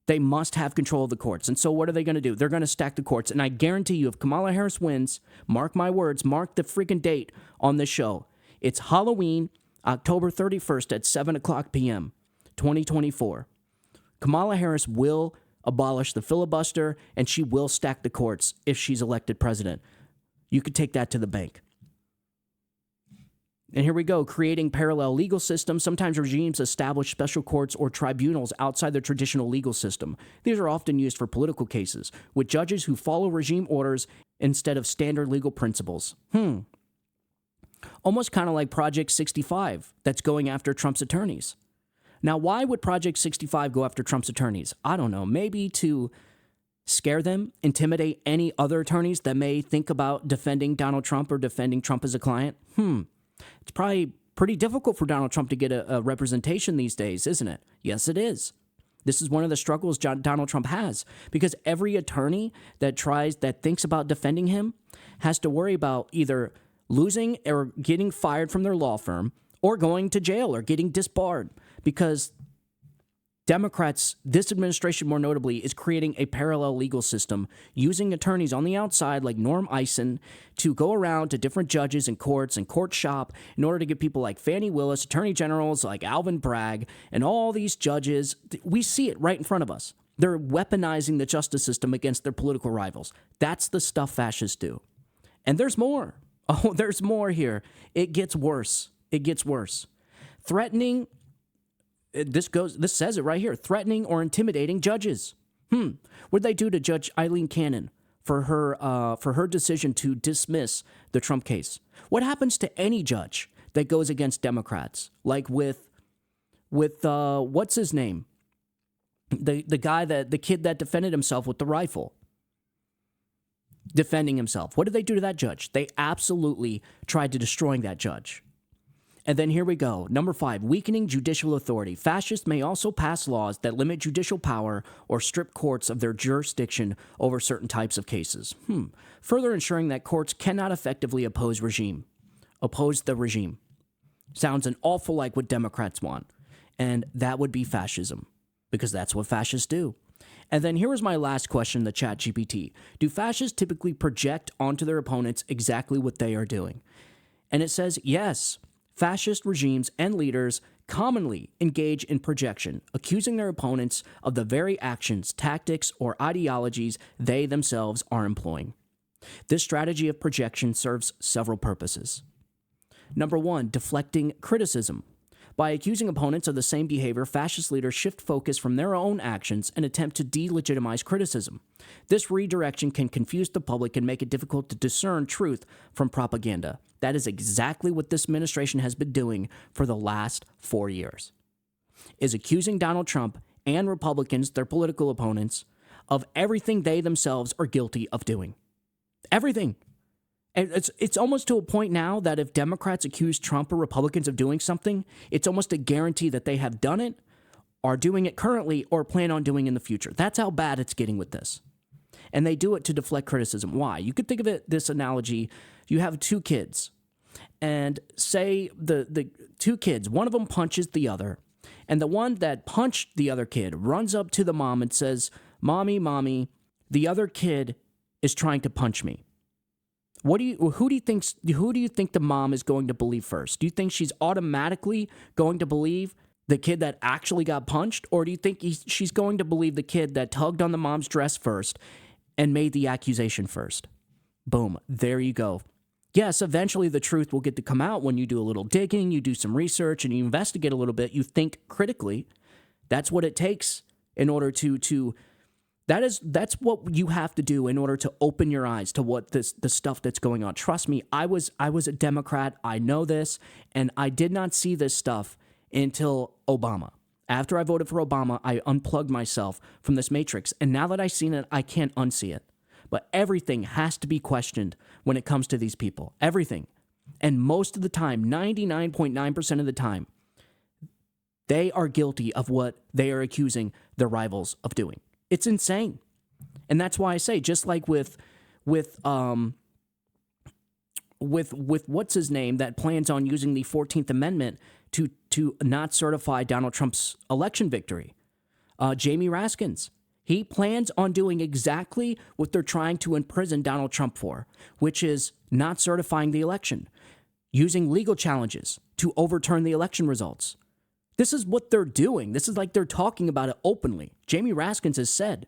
Speaker 1: They must have control of the courts. And so what are they going to do? They're going to stack the courts. And I guarantee you, if Kamala Harris wins, mark my words, mark the freaking date on this show. It's Halloween, October 31st at 7 o'clock p.m., 2024. Kamala Harris will abolish the filibuster, and she will stack the courts if she's elected president. You could take that to the bank. And here we go, creating parallel legal systems. Sometimes regimes establish special courts or tribunals outside their traditional legal system. These are often used for political cases, with judges who follow regime orders instead of standard legal principles. Almost kind of like Project 65 that's going after Trump's attorneys. Now, why would Project 65 go after Trump's attorneys? I don't know. Maybe to scare them, intimidate any other attorneys that may think about defending Donald Trump or defending Trump as a client? It's probably pretty difficult for Donald Trump to get a representation these days, isn't it? Yes, it is. This is one of the struggles Donald Trump has, because every attorney that thinks about defending him has to worry about either losing or getting fired from their law firm or going to jail or getting disbarred, because Democrats, this administration more notably, is creating a parallel legal system using attorneys on the outside like Norm Eisen to go around to different judges and courts and court shop in order to get people like Fani Willis, attorney generals like Alvin Bragg, and all these judges. We see it right in front of us. They're weaponizing the justice system against their political rivals. That's the stuff fascists do. And there's more. Oh, there's more here. It gets worse. It gets worse. Threatening. This says it right here. Threatening or intimidating judges. What did they do to Judge Eileen Cannon for her decision to dismiss the Trump case? What happens to any judge that goes against Democrats? Like with what's his name? The kid that defended himself with the rifle. Defending himself. What did they do to that judge? They absolutely tried to destroy that judge. And then here we go. Number 5, weakening judicial authority. Fascists may also pass laws that limit judicial power or strip courts of their jurisdiction over certain types of cases. Further ensuring that courts cannot effectively oppose the regime. Sounds an awful like what Democrats want. And that would be fascism, because that's what fascists do. And then here was my last question in the chat GPT. Do fascists typically project onto their opponents exactly what they are doing? And it says, yes, fascist regimes and leaders commonly engage in projection, accusing their opponents of the very actions, tactics, or ideologies they themselves are employing. This strategy of projection serves several purposes. Number 1, deflecting criticism. By accusing opponents of the same behavior, fascist leaders shift focus from their own actions and attempt to delegitimize criticism. This redirection can confuse the public and make it difficult to discern truth from propaganda. That is exactly what this administration has been doing for the last 4 years, is accusing Donald Trump and Republicans, their political opponents, of everything they themselves are guilty of doing. Everything. And it's almost to a point now that if Democrats accuse Trump or Republicans of doing something, it's almost a guarantee that they have done it, are doing it currently, or plan on doing in the future. That's how bad it's getting with this. And they do it to deflect criticism. Why? You could think of it, this analogy. You have 2 kids, and say the 2 kids, one of them punches the other, and the one that punched the other kid runs up to the mom and says, Mommy, the other kid is trying to punch me. Who do you think the mom is going to believe first? Do you think she's automatically going to believe the kid that actually got punched, or do you think she's going to believe the kid that tugged on the mom's dress first and made the accusation first? Boom, there you go. Yes, eventually the truth will get to come out when you do a little digging, you do some research, and you investigate a little bit. You think critically. That's what it takes in order to. That's what you have to do in order to open your eyes to what the stuff that's going on. Trust me, I was a Democrat. I know this, and I did not see this stuff until Obama. After I voted for Obama, I unplugged myself from this matrix, and now that I've seen it, I can't unsee it. But everything has to be questioned when it comes to these people. Everything. And most of the time, 99.9% of the time, they are guilty of what they are accusing their rivals of doing. It's insane. And that's why I say, just like with what's his name that plans on using the 14th Amendment to not certify Donald Trump's election victory, Jamie Raskins. He plans on doing exactly what they're trying to imprison Donald Trump for, which is not certifying the election, using legal challenges to overturn the election results. This is what they're doing. This is like they're talking about it openly. Jamie Raskins has said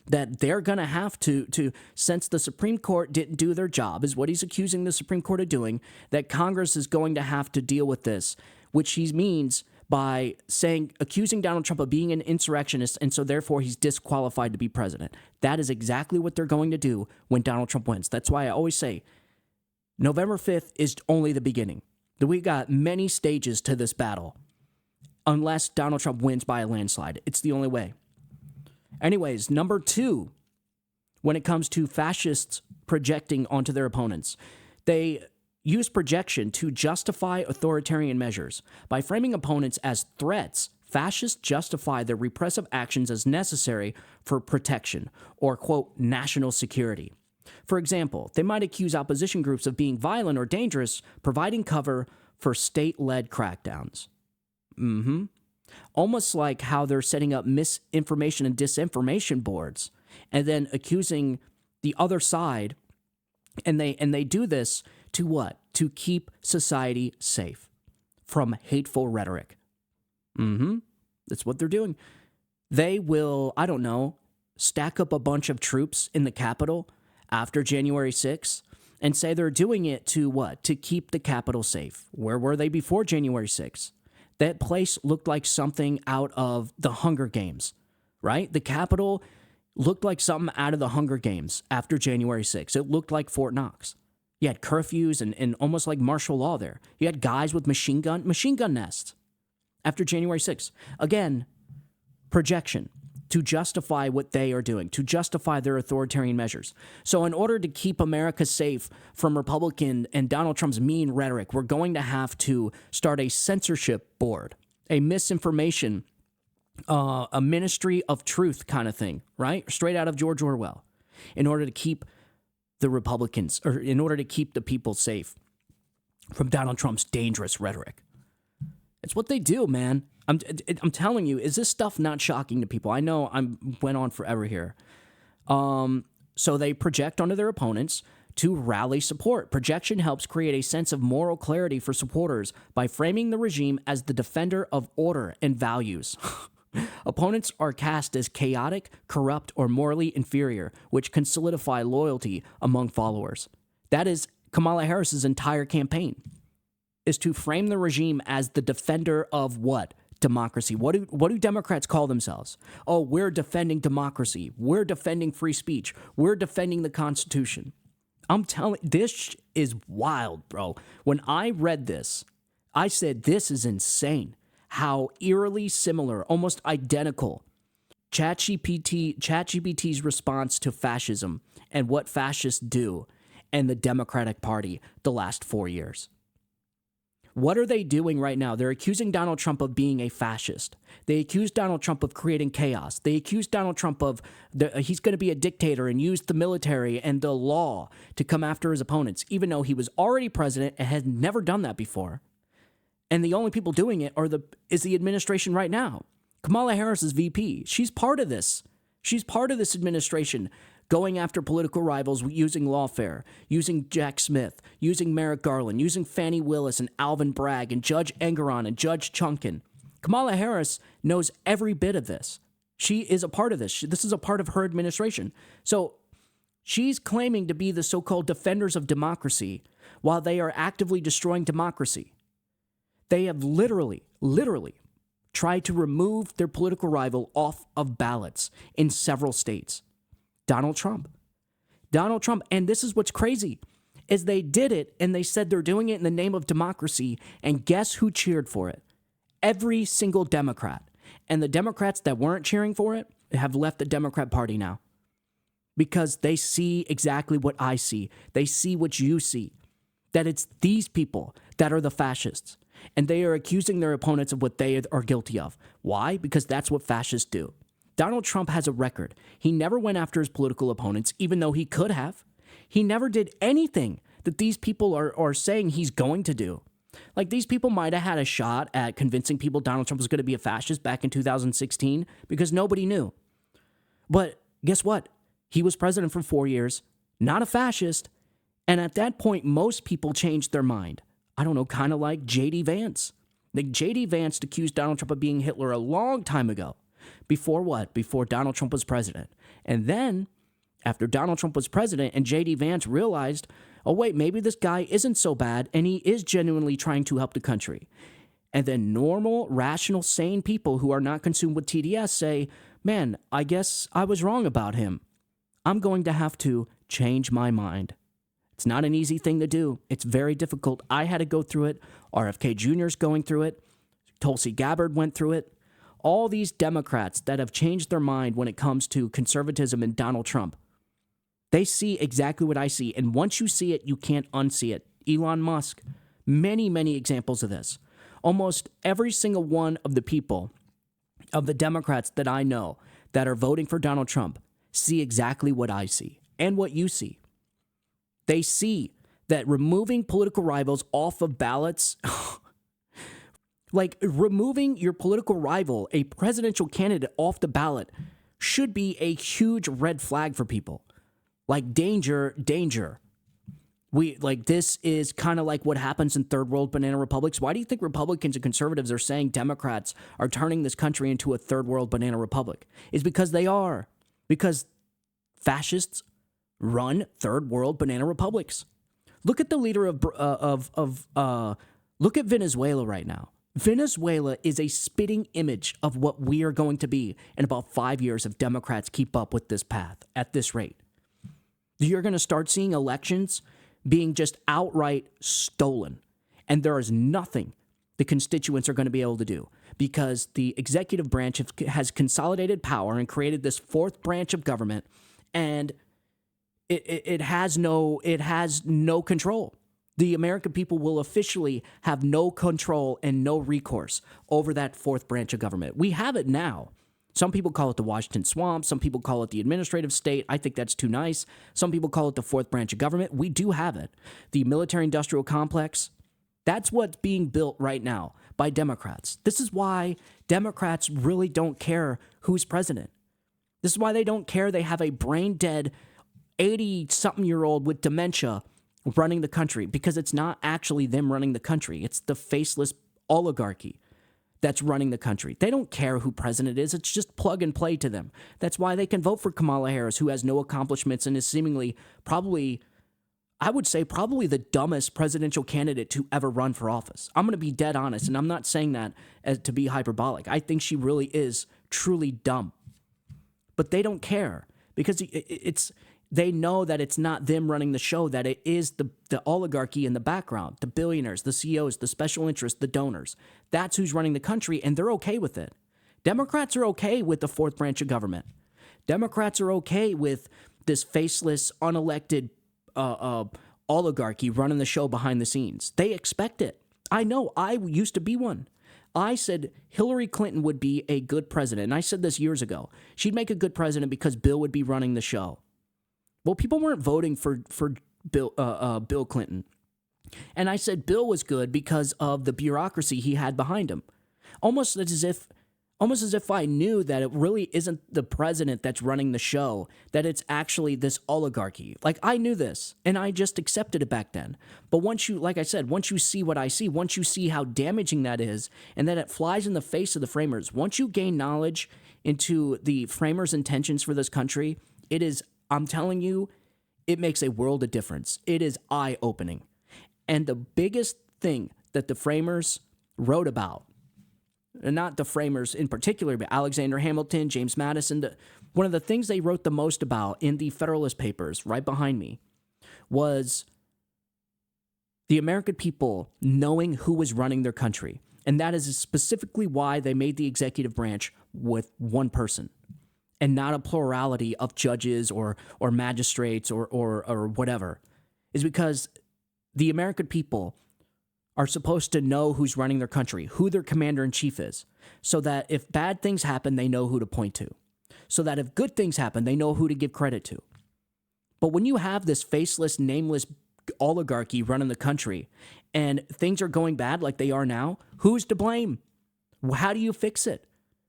Speaker 1: that they're going to have to, since the Supreme Court didn't do their job, is what he's accusing the Supreme Court of doing, that Congress is going to have to deal with this, which he means by accusing Donald Trump of being an insurrectionist, and so therefore he's disqualified to be president. That is exactly what they're going to do when Donald Trump wins. That's why I always say November 5th is only the beginning. We got many stages to this battle. Unless Donald Trump wins by a landslide. It's the only way. Anyways, number 2, when it comes to fascists projecting onto their opponents, they use projection to justify authoritarian measures. By framing opponents as threats, fascists justify their repressive actions as necessary for protection or, quote, national security. For example, they might accuse opposition groups of being violent or dangerous, providing cover for state-led crackdowns. Almost like how they're setting up misinformation and disinformation boards and then accusing the other side. And they do this to what? To keep society safe from hateful rhetoric. That's what they're doing. They will, I don't know, stack up a bunch of troops in the Capitol after January 6th and say they're doing it to what? To keep the Capitol safe. Where were they before January 6th? That place looked like something out of the Hunger Games, right? The Capitol looked like something out of the Hunger Games after January 6th. It looked like Fort Knox. You had curfews and almost like martial law there. You had guys with machine gun nests after January 6th. Again, projection to justify what they are doing, to justify their authoritarian measures. So in order to keep America safe from Republican and Donald Trump's mean rhetoric, we're going to have to start a censorship board, a misinformation, a ministry of truth kind of thing, right? Straight out of George Orwell, in order to keep the Republicans, or in order to keep the people safe from Donald Trump's dangerous rhetoric. It's what they do, man. I'm telling you, is this stuff not shocking to people? I know I went on forever here. So they project onto their opponents to rally support. Projection helps create a sense of moral clarity for supporters by framing the regime as the defender of order and values. Opponents are cast as chaotic, corrupt, or morally inferior, which can solidify loyalty among followers. That is Kamala Harris's entire campaign, is to frame the regime as the defender of what? Democracy. What do Democrats call themselves? Oh, we're defending democracy. We're defending free speech. We're defending the Constitution. I'm telling, this is wild, bro. When I read this, I said, this is insane. How eerily similar, almost identical, ChatGPT's response to fascism and what fascists do and the Democratic Party the last 4 years. What are they doing right now? They're accusing Donald Trump of being a fascist. They accuse Donald Trump of creating chaos. They accuse Donald Trump of he's going to be a dictator and use the military and the law to come after his opponents, even though he was already president and had never done that before. And the only people doing it is the administration right now. Kamala Harris is VP. She's part of this. She's part of this administration, going after political rivals using lawfare, using Jack Smith, using Merrick Garland, using Fani Willis and Alvin Bragg and Judge Engeron and Judge Chunkin. Kamala Harris knows every bit of this. She is a part of this. This is a part of her administration. So she's claiming to be the so-called defenders of democracy while they are actively destroying democracy. They have literally tried to remove their political rival off of ballots in several states. Donald Trump. And this is what's crazy, is they did it and they said they're doing it in the name of democracy. And guess who cheered for it? Every single Democrat. And the Democrats that weren't cheering for it have left the Democrat Party now. Because they see exactly what I see. They see what you see. That it's these people that are the fascists. And they are accusing their opponents of what they are guilty of. Why? Because that's what fascists do. Donald Trump has a record. He never went after his political opponents, even though he could have. He never did anything that these people are saying he's going to do. Like, these people might have had a shot at convincing people Donald Trump was going to be a fascist back in 2016 because nobody knew. But guess what? He was president for 4 years, not a fascist. And at that point, most people changed their mind. I don't know, kind of like J.D. Vance. Like, J.D. Vance accused Donald Trump of being Hitler a long time ago. Before what? Before Donald Trump was president. And then, after Donald Trump was president and J.D. Vance realized, oh wait, maybe this guy isn't so bad and he is genuinely trying to help the country. And then normal, rational, sane people who are not consumed with TDS say, man, I guess I was wrong about him. I'm going to have to change my mind. It's not an easy thing to do. It's very difficult. I had to go through it. RFK Jr.'s going through it. Tulsi Gabbard went through it. All these Democrats that have changed their mind when it comes to conservatism and Donald Trump, they see exactly what I see. And once you see it, you can't unsee it. Elon Musk, many, many examples of this. Almost every single one of the people, of the Democrats that I know that are voting for Donald Trump, see exactly what I see and what you see. They see that removing political rivals off of ballots, like removing your political rival, a presidential candidate, off the ballot should be a huge red flag for people. Like, danger, danger. This is kind of like what happens in third world banana republics. Why do you think Republicans and conservatives are saying Democrats are turning this country into a third world banana republic? It's because they are. Because fascists run third world banana republics. Look at the leader look at Venezuela right now. Venezuela is a spitting image of what we are going to be in about 5 years if Democrats keep up with this path at this rate. You're going to start seeing elections being just outright stolen. And there is nothing the constituents are going to be able to do because the executive branch has consolidated power and created this fourth branch of government, and it has no control. The American people will officially have no control and no recourse over that fourth branch of government. We have it now. Some people call it the Washington Swamp. Some people call it the administrative state. I think that's too nice. Some people call it the fourth branch of government. We do have it. The military-industrial complex, that's what's being built right now by Democrats. This is why Democrats really don't care who's president. This is why they don't care they have a brain-dead 80-something-year-old with dementia running the country, because it's not actually them running the country. It's the faceless oligarchy that's running the country. They don't care who president is. It's just plug and play to them. That's why they can vote for Kamala Harris, who has no accomplishments and is seemingly probably the dumbest presidential candidate to ever run for office. I'm going to be dead honest, and I'm not saying that to be hyperbolic. I think she really is truly dumb. But they don't care, because they know that it's not them running the show, that it is the oligarchy in the background, the billionaires, the CEOs, the special interests, the donors. That's who's running the country, and they're okay with it. Democrats are okay with the fourth branch of government. Democrats are okay with this faceless, unelected oligarchy running the show behind the scenes. They expect it. I know. I used to be one. I said Hillary Clinton would be a good president, and I said this years ago. She'd make a good president because Bill would be running the show. Well, people weren't voting for Bill Clinton. And I said Bill was good because of the bureaucracy he had behind him. Almost as if I knew that it really isn't the president that's running the show, that it's actually this oligarchy. Like, I knew this, and I just accepted it back then. But once you see what I see, once you see how damaging that is, and that it flies in the face of the framers, once you gain knowledge into the framers' intentions for this country, it is, I'm telling you, it makes a world of difference. It is eye-opening. And the biggest thing that the framers wrote about, and not the framers in particular, but Alexander Hamilton, James Madison, one of the things they wrote the most about in the Federalist Papers, right behind me, was the American people knowing who was running their country. And that is specifically why they made the executive branch with one person, and not a plurality of judges or magistrates or whatever, is because the American people are supposed to know who's running their country, who their commander-in-chief is, so that if bad things happen, they know who to point to, so that if good things happen, they know who to give credit to. But when you have this faceless, nameless oligarchy running the country, and things are going bad like they are now, who's to blame? How do you fix it?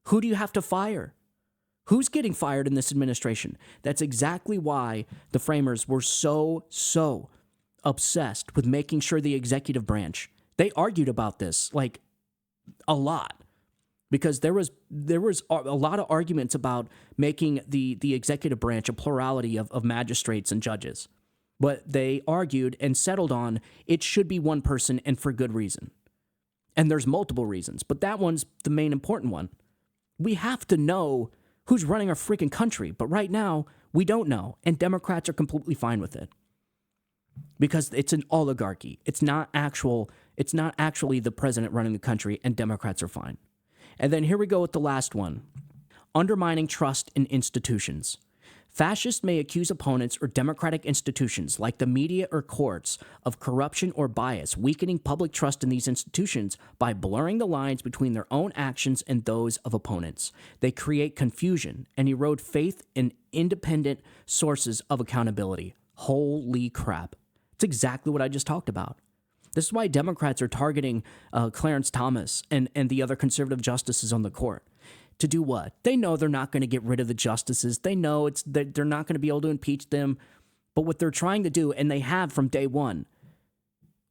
Speaker 1: Who do you have to fire? Who's getting fired in this administration? That's exactly why the framers were so obsessed with making sure the executive branch, they argued about this like a lot, because there was a lot of arguments about making the executive branch a plurality of magistrates and judges. But they argued and settled on it should be one person, and for good reason. And there's multiple reasons, but that one's the main important one. We have to know who's running our freaking country, but right now we don't know, and Democrats are completely fine with it. Because it's an oligarchy. It's not actually the president running the country, and Democrats are fine. And then here we go with the last one. Undermining trust in institutions. Fascists may accuse opponents or democratic institutions, like the media or courts, of corruption or bias, weakening public trust in these institutions by blurring the lines between their own actions and those of opponents. They create confusion and erode faith in independent sources of accountability. Holy crap. It's exactly what I just talked about. This is why Democrats are targeting Clarence Thomas and the other conservative justices on the court. To do what? They know they're not going to get rid of the justices. They know they're not going to be able to impeach them. But what they're trying to do, and they have from day one,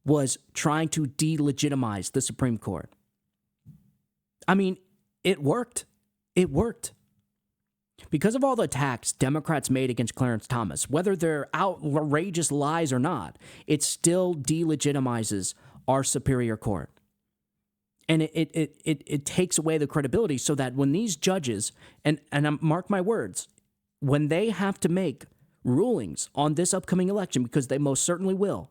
Speaker 1: was trying to delegitimize the Supreme Court. I mean, it worked. It worked. Because of all the attacks Democrats made against Clarence Thomas, whether they're outrageous lies or not, it still delegitimizes our Superior Court. And it takes away the credibility, so that when these judges, and mark my words, when they have to make rulings on this upcoming election, because they most certainly will,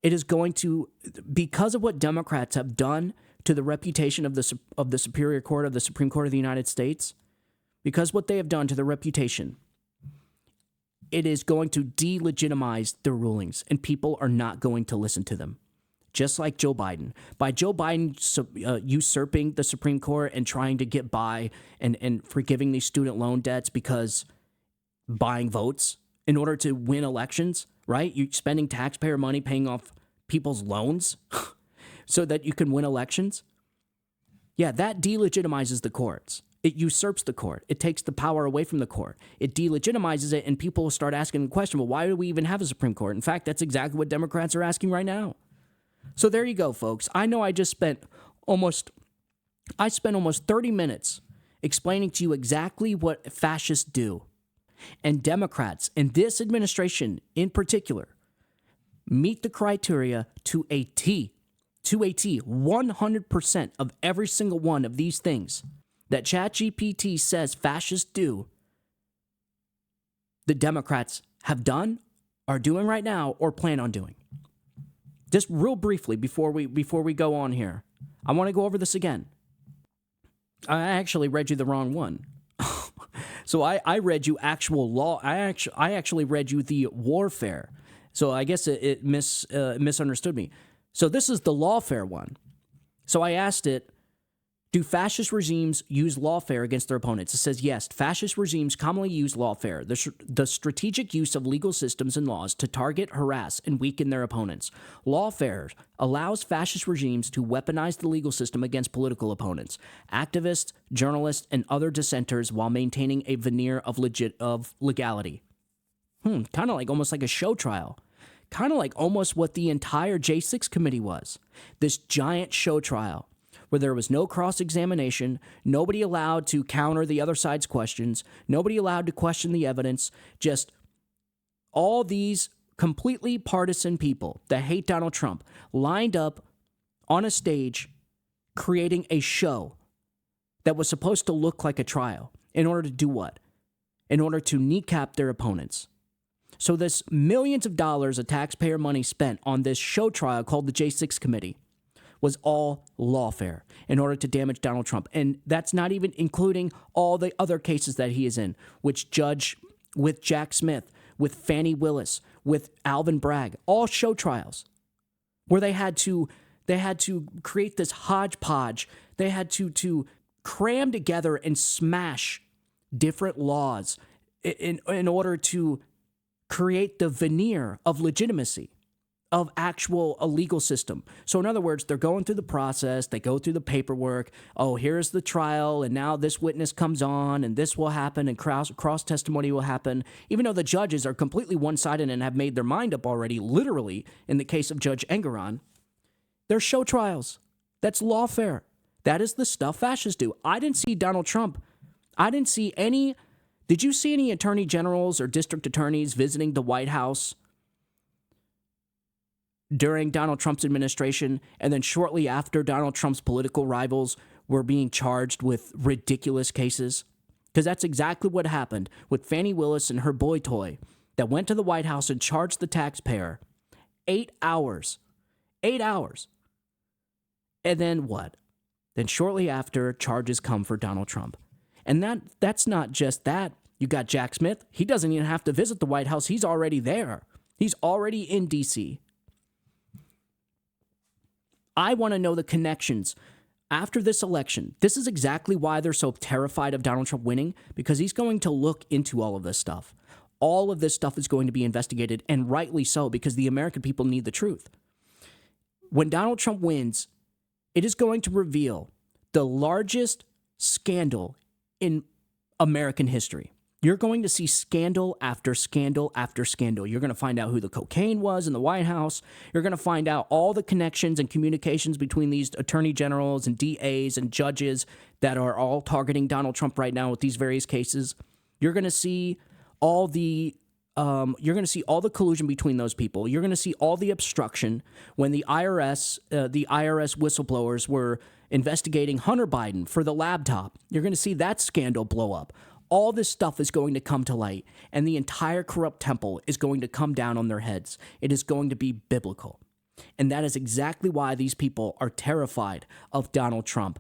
Speaker 1: it is going to, because of what Democrats have done to the reputation of the Superior Court, of the Supreme Court of the United States, because what they have done to the reputation, it is going to delegitimize their rulings, and people are not going to listen to them. Just like Joe Biden. By Joe Biden usurping the Supreme Court and trying to get by and forgiving these student loan debts because buying votes in order to win elections, right? You're spending taxpayer money paying off people's loans so that you can win elections. Yeah, that delegitimizes the courts. It usurps the court. It takes the power away from the court. It delegitimizes it, and people will start asking the question, well, why do we even have a Supreme Court? In fact, that's exactly what Democrats are asking right now. So there you go, folks. I know I spent almost 30 minutes explaining to you exactly what fascists do. And Democrats, and this administration in particular, meet the criteria to a T. To a T. 100% of every single one of these things that ChatGPT says fascists do, the Democrats have done, are doing right now, or plan on doing. Just real briefly before we go on here, I want to go over this again. I actually read you the wrong one. So I read you actual law. I actually read you the warfare. So I guess it misunderstood me. So this is the lawfare one. So I asked it, do fascist regimes use lawfare against their opponents? It says, yes, fascist regimes commonly use lawfare, the strategic use of legal systems and laws to target, harass, and weaken their opponents. Lawfare allows fascist regimes to weaponize the legal system against political opponents, activists, journalists, and other dissenters while maintaining a veneer of legality. Kind of like almost like a show trial. Kind of like almost what the entire J6 committee was. This giant show trial, where there was no cross-examination, nobody allowed to counter the other side's questions, nobody allowed to question the evidence, just all these completely partisan people that hate Donald Trump lined up on a stage creating a show that was supposed to look like a trial. In order to do what? In order to kneecap their opponents. So this millions of dollars of taxpayer money spent on this show trial called the J6 Committee was all lawfare in order to damage Donald Trump. And that's not even including all the other cases that he is in, which judge with Jack Smith, with Fani Willis, with Alvin Bragg, all show trials where they had to create this hodgepodge. They had to cram together and smash different laws in order to create the veneer of legitimacy of actual a legal system. So in other words, they're going through the process, they go through the paperwork, oh, here's the trial, and now this witness comes on, and this will happen, and cross testimony will happen, even though the judges are completely one-sided and have made their mind up already, literally, in the case of Judge Engoron. They're show trials. That's lawfare. That is the stuff fascists do. I didn't see Donald Trump. I didn't see any... Did you see any attorney generals or district attorneys visiting the White House during Donald Trump's administration, and then shortly after Donald Trump's political rivals were being charged with ridiculous cases? Because that's exactly what happened with Fani Willis and her boy toy that went to the White House and charged the taxpayer 8 hours. 8 hours. And then what? Then shortly after, charges come for Donald Trump. And that's not just that. You got Jack Smith. He doesn't even have to visit the White House. He's already there. He's already in D.C. I want to know the connections after this election. This is exactly why they're so terrified of Donald Trump winning, because he's going to look into all of this stuff. All of this stuff is going to be investigated, and rightly so, because the American people need the truth. When Donald Trump wins, it is going to reveal the largest scandal in American history. You're going to see scandal after scandal after scandal. You're going to find out who the cocaine was in the White House. You're going to find out all the connections and communications between these attorney generals and DAs and judges that are all targeting Donald Trump right now with these various cases. You're going to see all the collusion between those people. You're going to see all the obstruction when the IRS whistleblowers were investigating Hunter Biden for the laptop. You're going to see that scandal blow up. All this stuff is going to come to light, and the entire corrupt temple is going to come down on their heads. It is going to be biblical. And that is exactly why these people are terrified of Donald Trump,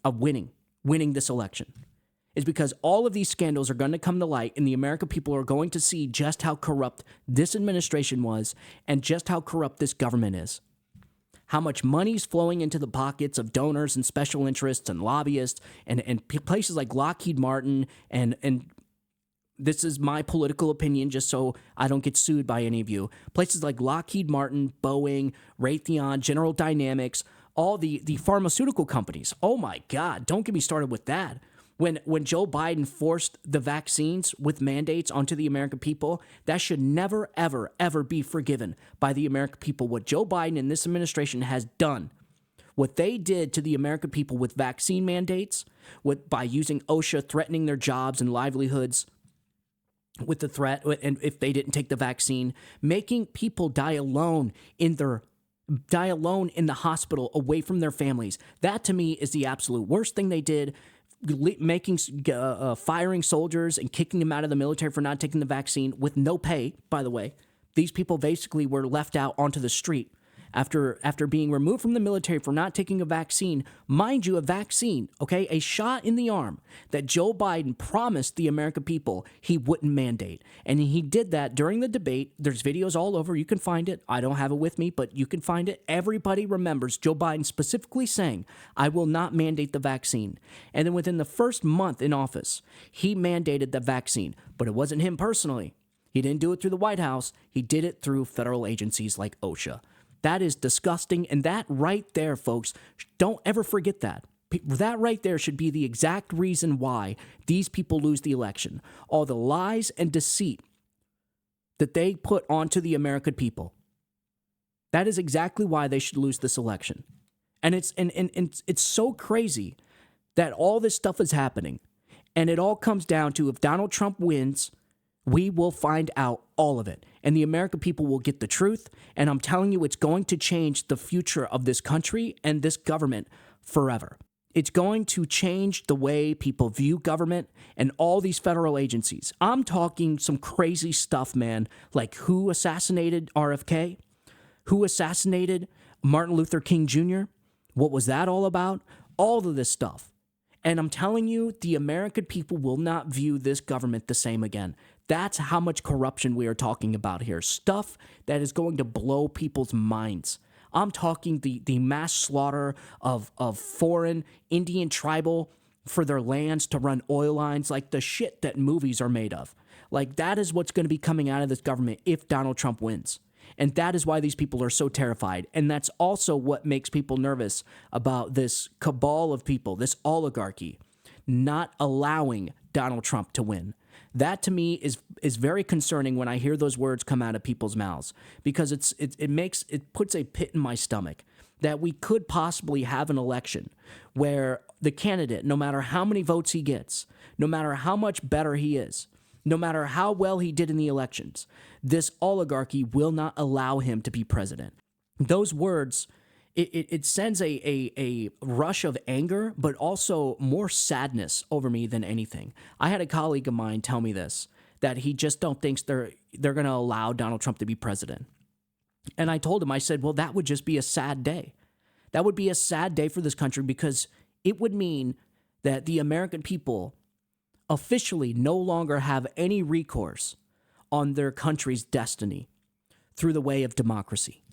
Speaker 1: of winning this election. Is because all of these scandals are going to come to light, and the American people are going to see just how corrupt this administration was and just how corrupt this government is. How much money's flowing into the pockets of donors and special interests and lobbyists and places like Lockheed Martin and this is my political opinion just so I don't get sued by any of you. Places like Lockheed Martin, Boeing, Raytheon, General Dynamics, all the pharmaceutical companies. Oh my God, don't get me started with that. When Joe Biden forced the vaccines with mandates onto the American people, that should never, ever, ever be forgiven by the American people. What Joe Biden and this administration has done, what they did to the American people with vaccine mandates, by using OSHA threatening their jobs and livelihoods with the threat, and if they didn't take the vaccine, making people die alone in the hospital away from their families. That to me is the absolute worst thing they did. Firing soldiers and kicking them out of the military for not taking the vaccine with no pay, by the way. These people basically were left out onto the street after being removed from the military for not taking a vaccine. Mind you, a vaccine, okay, a shot in the arm that Joe Biden promised the American people he wouldn't mandate. And he did that during the debate. There's videos all over. You can find it. I don't have it with me, but you can find it. Everybody remembers Joe Biden specifically saying, I will not mandate the vaccine. And then within the first month in office, he mandated the vaccine. But it wasn't him personally. He didn't do it through the White House. He did it through federal agencies like OSHA. That is disgusting, and that right there, folks, don't ever forget that. That right there should be the exact reason why these people lose the election. All the lies and deceit that they put onto the American people. That is exactly why they should lose this election. And it's so crazy that all this stuff is happening, and it all comes down to if Donald Trump wins, we will find out all of it. And the American people will get the truth. And I'm telling you, it's going to change the future of this country and this government forever. It's going to change the way people view government and all these federal agencies. I'm talking some crazy stuff, man, like who assassinated RFK? Who assassinated Martin Luther King Jr.? What was that all about? All of this stuff. And I'm telling you, the American people will not view this government the same again. That's how much corruption we are talking about here. Stuff that is going to blow people's minds. I'm talking the mass slaughter of foreign Indian tribal for their lands to run oil lines, like the shit that movies are made of. Like that is what's going to be coming out of this government if Donald Trump wins. And that is why these people are so terrified. And that's also what makes people nervous about this cabal of people, this oligarchy, not allowing Donald Trump to win. That to me is very concerning when I hear those words come out of people's mouths, because it puts a pit in my stomach that we could possibly have an election where the candidate, no matter how many votes he gets, no matter how much better he is, no matter how well he did in the elections, this oligarchy will not allow him to be president. Those words, it sends a rush of anger, but also more sadness over me than anything. I had a colleague of mine tell me this, that he just don't think they're going to allow Donald Trump to be president. And I told him, I said, well, that would just be a sad day. That would be a sad day for this country, because it would mean that the American people officially no longer have any recourse on their country's destiny through the way of democracy.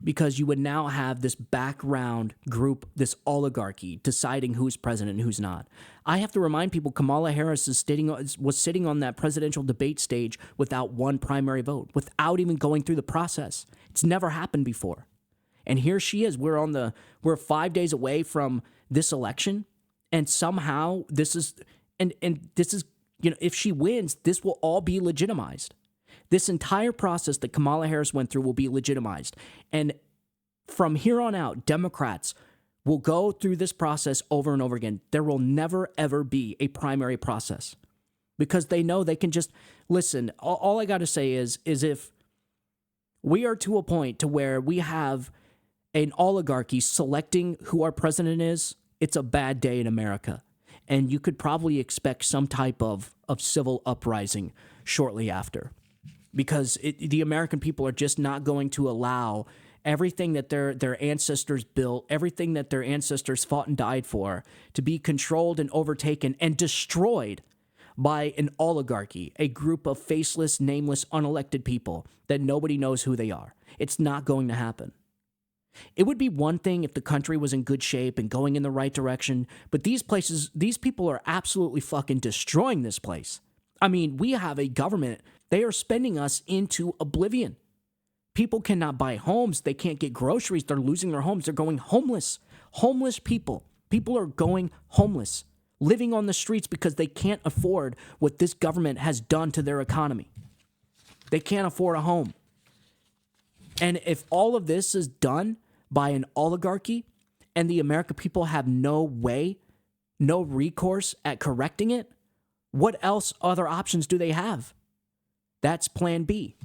Speaker 1: Because you would now have this background group, this oligarchy, deciding who's president and who's not. I have to remind people, Kamala Harris was sitting on that presidential debate stage without one primary vote, without even going through the process. It's never happened before. And here she is. We're 5 days away from this election, and somehow this is, if she wins, this will all be legitimized. This entire process that Kamala Harris went through will be legitimized. And from here on out, Democrats will go through this process over and over again. There will never, ever be a primary process, because they know they can just, listen, all I got to say is if we are to a point to where we have an oligarchy selecting who our president is, it's a bad day in America. And you could probably expect some type of civil uprising shortly after. because the American people are just not going to allow everything that their ancestors built, everything that their ancestors fought and died for, to be controlled and overtaken and destroyed by an oligarchy, a group of faceless, nameless, unelected people that nobody knows who they are. It's not going to happen. It would be one thing if the country was in good shape and going in the right direction, but these people are absolutely fucking destroying this place. I mean, we have a government, they are spending us into oblivion. People cannot buy homes, they can't get groceries, they're losing their homes, they're going homeless. Homeless people. People are going homeless, living on the streets because they can't afford what this government has done to their economy. They can't afford a home. And if all of this is done by an oligarchy and the American people have no way, no recourse at correcting it, what else other options do they have? That's plan B.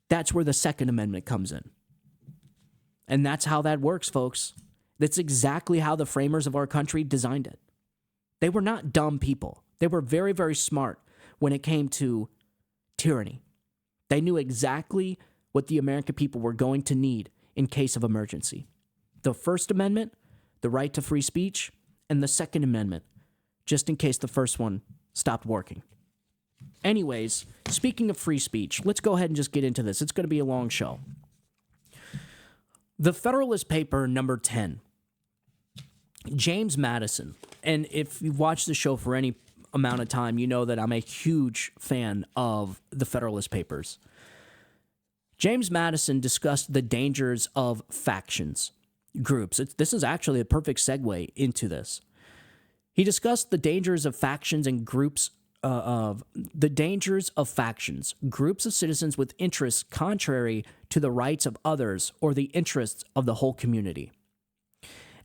Speaker 1: That's where the Second Amendment comes in. And that's how that works, folks. That's exactly how the framers of our country designed it. They were not dumb people. They were very, very smart when it came to tyranny. They knew exactly what the American people were going to need in case of emergency. The First Amendment, the right to free speech, and the Second Amendment, just in case the first one stopped working. Anyways, speaking of free speech, let's go ahead and just get into this. It's going to be a long show. The Federalist Paper number 10. James Madison. And if you've watched the show for any amount of time, you know that I'm a huge fan of the Federalist Papers. James Madison discussed the dangers of factions, groups. This is actually a perfect segue into this. He discussed the dangers of factions and groups groups of citizens with interests contrary to the rights of others or the interests of the whole community.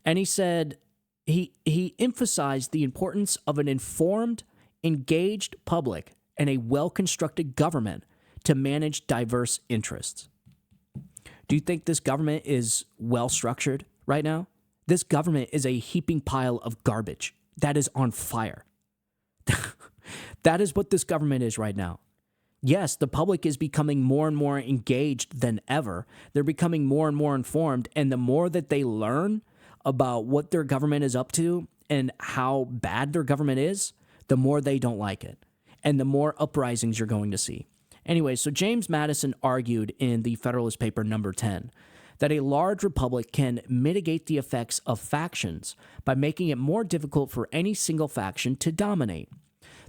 Speaker 1: And he said he emphasized the importance of an informed, engaged public and a well-constructed government to manage diverse interests. Do you think this government is well-structured right now? This government is a heaping pile of garbage that is on fire. That is what this government is right now. Yes, the public is becoming more and more engaged than ever. They're becoming more and more informed, and the more that they learn about what their government is up to and how bad their government is, the more they don't like it, and the more uprisings you're going to see. Anyway, so James Madison argued in the Federalist Paper number 10 that a large republic can mitigate the effects of factions by making it more difficult for any single faction to dominate.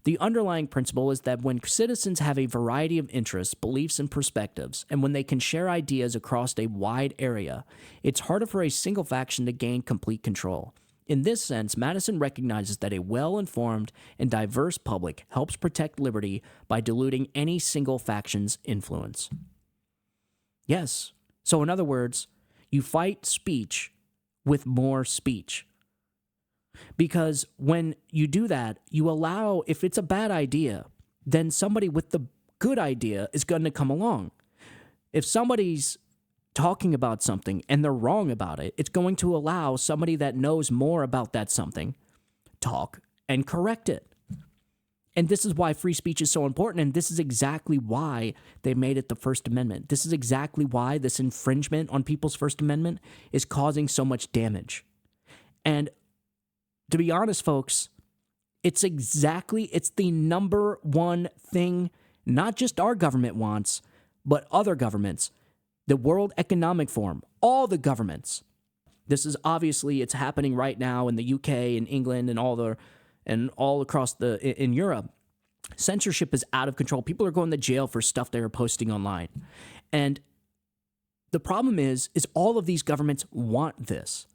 Speaker 1: The underlying principle is that when citizens have a variety of interests, beliefs, and perspectives, and when they can share ideas across a wide area, it's harder for a single faction to gain complete control. In this sense, Madison recognizes that a well-informed and diverse public helps protect liberty by diluting any single faction's influence. Yes. So in other words, you fight speech with more speech. Because when you do that, you allow, if it's a bad idea, then somebody with the good idea is going to come along. If somebody's talking about something and they're wrong about it, it's going to allow somebody that knows more about that something talk and correct it. And this is why free speech is so important, and this is exactly why they made it the First Amendment. This is exactly why this infringement on people's First Amendment is causing so much damage. And to be honest, folks, it's the number one thing not just our government wants, but other governments. The World Economic Forum, all the governments. This is obviously, it's happening right now in the UK and England and all across in Europe. Censorship is out of control. People are going to jail for stuff they are posting online. And the problem is all of these governments want this.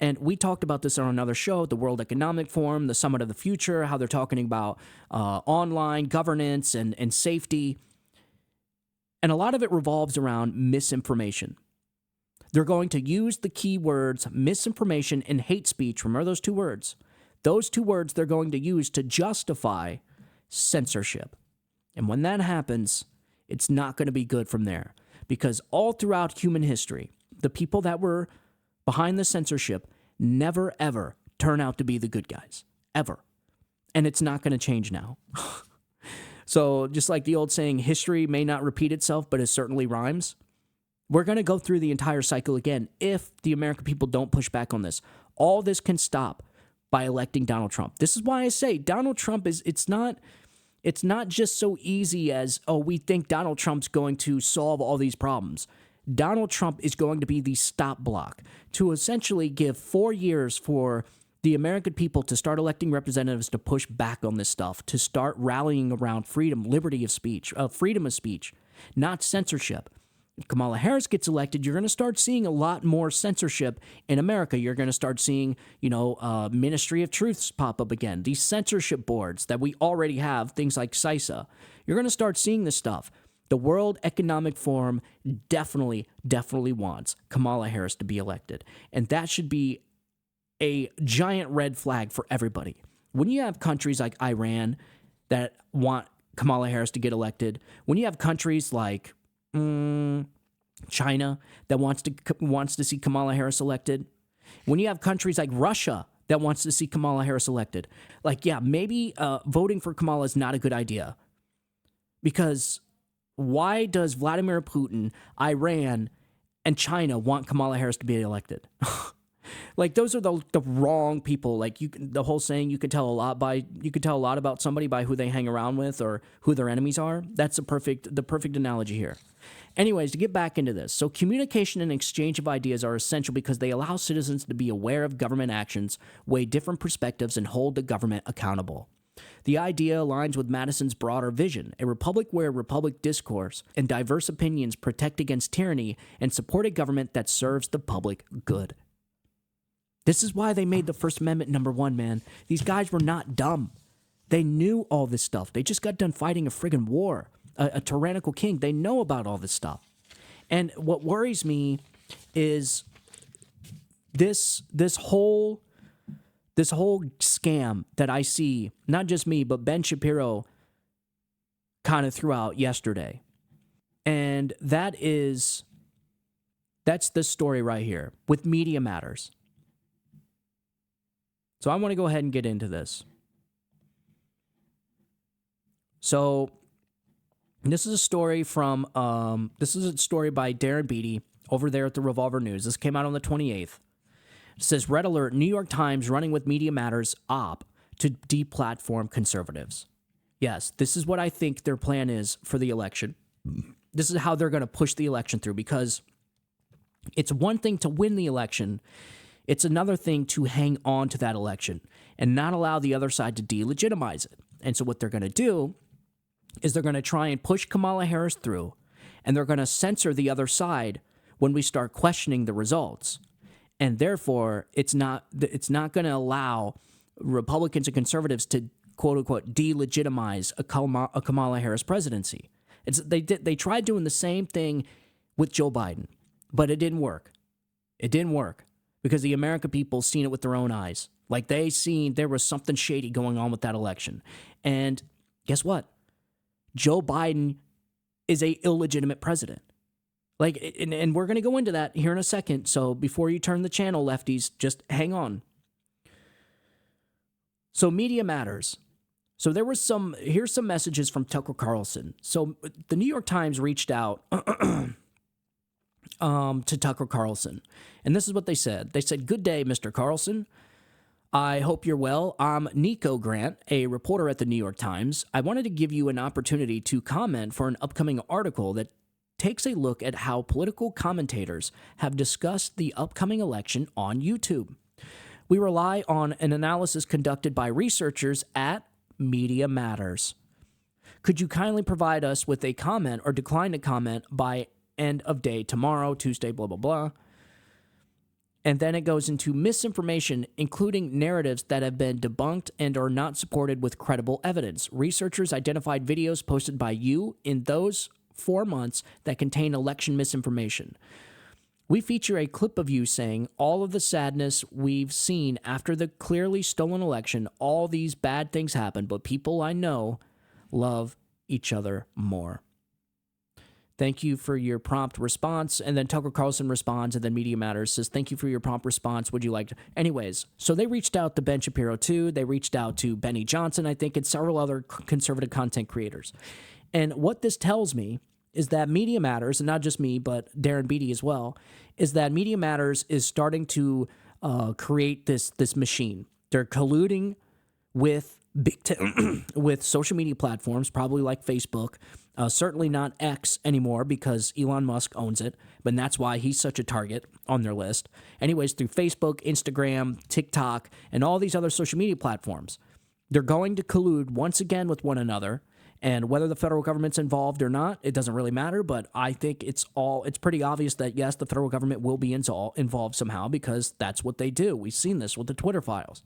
Speaker 1: And we talked about this on another show, the World Economic Forum, the Summit of the Future, how they're talking about online governance and safety. And a lot of it revolves around misinformation. They're going to use the keywords misinformation and hate speech. Remember those two words? Those two words they're going to use to justify censorship. And when that happens, it's not going to be good from there. Because all throughout human history, the people that were behind the censorship never, ever turn out to be the good guys. Ever. And it's not going to change now. So just like the old saying, history may not repeat itself, but it certainly rhymes. We're going to go through the entire cycle again if the American people don't push back on this. All this can stop by electing Donald Trump. This is why I say Donald Trump it's not just so easy as, oh, we think Donald Trump's going to solve all these problems. Donald Trump is going to be the stop block to essentially give 4 years for the American people to start electing representatives to push back on this stuff, to start rallying around freedom, liberty of speech, freedom of speech, not censorship. If Kamala Harris gets elected, you're going to start seeing a lot more censorship in America. You're going to start seeing, Ministry of Truths pop up again. These censorship boards that we already have, things like CISA. You're going to start seeing this stuff. The World Economic Forum definitely wants Kamala Harris to be elected. And that should be a giant red flag for everybody. When you have countries like Iran that want Kamala Harris to get elected, when you have countries like China that wants to see Kamala Harris elected, when you have countries like Russia that wants to see Kamala Harris elected, maybe voting for Kamala is not a good idea. Because why does Vladimir Putin, Iran, and China want Kamala Harris to be elected? Those are the wrong people. The whole saying, you could tell a lot about somebody by who they hang around with or who their enemies are. That's the perfect analogy here. Anyways, to get back into this. So communication and exchange of ideas are essential because they allow citizens to be aware of government actions, weigh different perspectives, and hold the government accountable. The idea aligns with Madison's broader vision, a republic where public discourse and diverse opinions protect against tyranny and support a government that serves the public good. This is why they made the First Amendment number 1, man. These guys were not dumb. They knew all this stuff. They just got done fighting a friggin' war, a tyrannical king. They know about all this stuff. And what worries me is this whole scam that I see, not just me, but Ben Shapiro kind of threw out yesterday. And that's this story right here with Media Matters. So I want to go ahead and get into this. So this is a story from this is a story by Darren Beatty over there at the Revolver News. This came out on the 28th. It says, Red Alert, New York Times running with Media Matters op to deplatform conservatives. Yes, this is what I think their plan is for the election. This is how they're going to push the election through, because it's one thing to win the election. It's another thing to hang on to that election and not allow the other side to delegitimize it. And so what they're going to do is they're going to try and push Kamala Harris through, and they're going to censor the other side when we start questioning the results. And therefore, it's not going to allow Republicans and conservatives to, quote-unquote, delegitimize a Kamala Harris presidency. They tried doing the same thing with Joe Biden, but it didn't work. It didn't work because the American people seen it with their own eyes. They seen there was something shady going on with that election. And guess what? Joe Biden is a illegitimate president. And we're going to go into that here in a second. So before you turn the channel, lefties, just hang on. So Media Matters. So here's some messages from Tucker Carlson. So the New York Times reached out to Tucker Carlson. And this is what they said. They said, "Good day, Mr. Carlson. I hope you're well. I'm Nico Grant, a reporter at the New York Times. I wanted to give you an opportunity to comment for an upcoming article that takes a look at how political commentators have discussed the upcoming election on YouTube. We rely on an analysis conducted by researchers at Media Matters. Could you kindly provide us with a comment or decline to comment by end of day tomorrow, Tuesday, blah, blah, blah." And then it goes into misinformation, including narratives that have been debunked and are not supported with credible evidence. Researchers identified videos posted by you in those 4 months that contain election misinformation. We feature a clip of you saying all of the sadness we've seen after the clearly stolen election. All these bad things happen, but people I know love each other more. Thank you for your prompt response. And then Tucker Carlson responds, and then Media Matters says, thank you for your prompt response. Would you like to? Anyways, so they reached out to Ben Shapiro too. They reached out to Benny Johnson, I think, and several other conservative content creators. And what this tells me is that Media Matters, and not just me, but Darren Beattie as well, is that Media Matters is starting to create this machine. They're colluding with with social media platforms, probably like Facebook, certainly not X anymore because Elon Musk owns it, but that's why he's such a target on their list. Anyways, through Facebook, Instagram, TikTok, and all these other social media platforms, they're going to collude once again with one another. And whether the federal government's involved or not, it doesn't really matter. But I think it's pretty obvious that, yes, the federal government will be involved somehow because that's what they do. We've seen this with the Twitter files.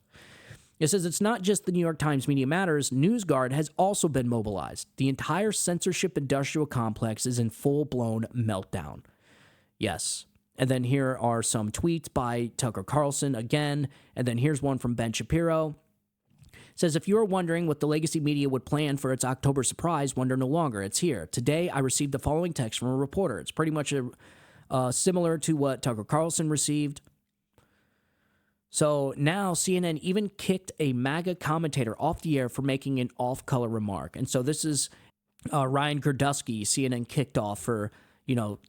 Speaker 1: It says it's not just the New York Times Media Matters. NewsGuard has also been mobilized. The entire censorship industrial complex is in full-blown meltdown. Yes. And then here are some tweets by Tucker Carlson again. And then here's one from Ben Shapiro. It says, if you are wondering what the legacy media would plan for its October surprise, wonder no longer. It's here. Today, I received the following text from a reporter. It's pretty much similar to what Tucker Carlson received. So now CNN even kicked a MAGA commentator off the air for making an off-color remark. And so this is Ryan Gerdusky, CNN kicked off for,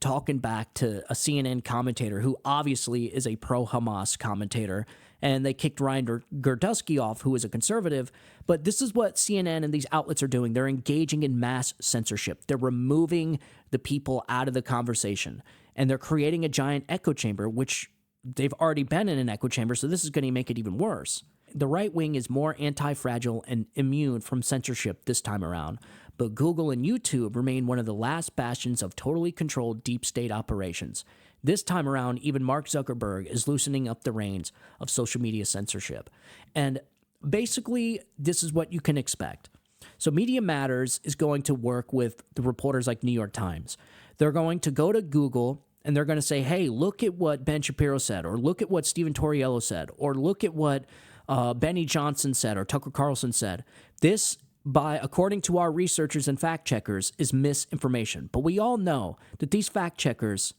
Speaker 1: talking back to a CNN commentator who obviously is a pro-Hamas commentator. And they kicked Ryan Gerdusky off, who is a conservative. But this is what CNN and these outlets are doing. They're engaging in mass censorship. They're removing the people out of the conversation. And they're creating a giant echo chamber, which they've already been in an echo chamber, so this is going to make it even worse. The right wing is more anti-fragile and immune from censorship this time around, but Google and YouTube remain one of the last bastions of totally controlled deep state operations. This time around, even Mark Zuckerberg is loosening up the reins of social media censorship. And basically, this is what you can expect. So Media Matters is going to work with the reporters like New York Times. They're going to go to Google and they're going to say, hey, look at what Ben Shapiro said, or look at what Stephen Torriello said, or look at what Benny Johnson said, or Tucker Carlson said. This, according to our researchers and fact checkers, is misinformation. But we all know that these fact checkers,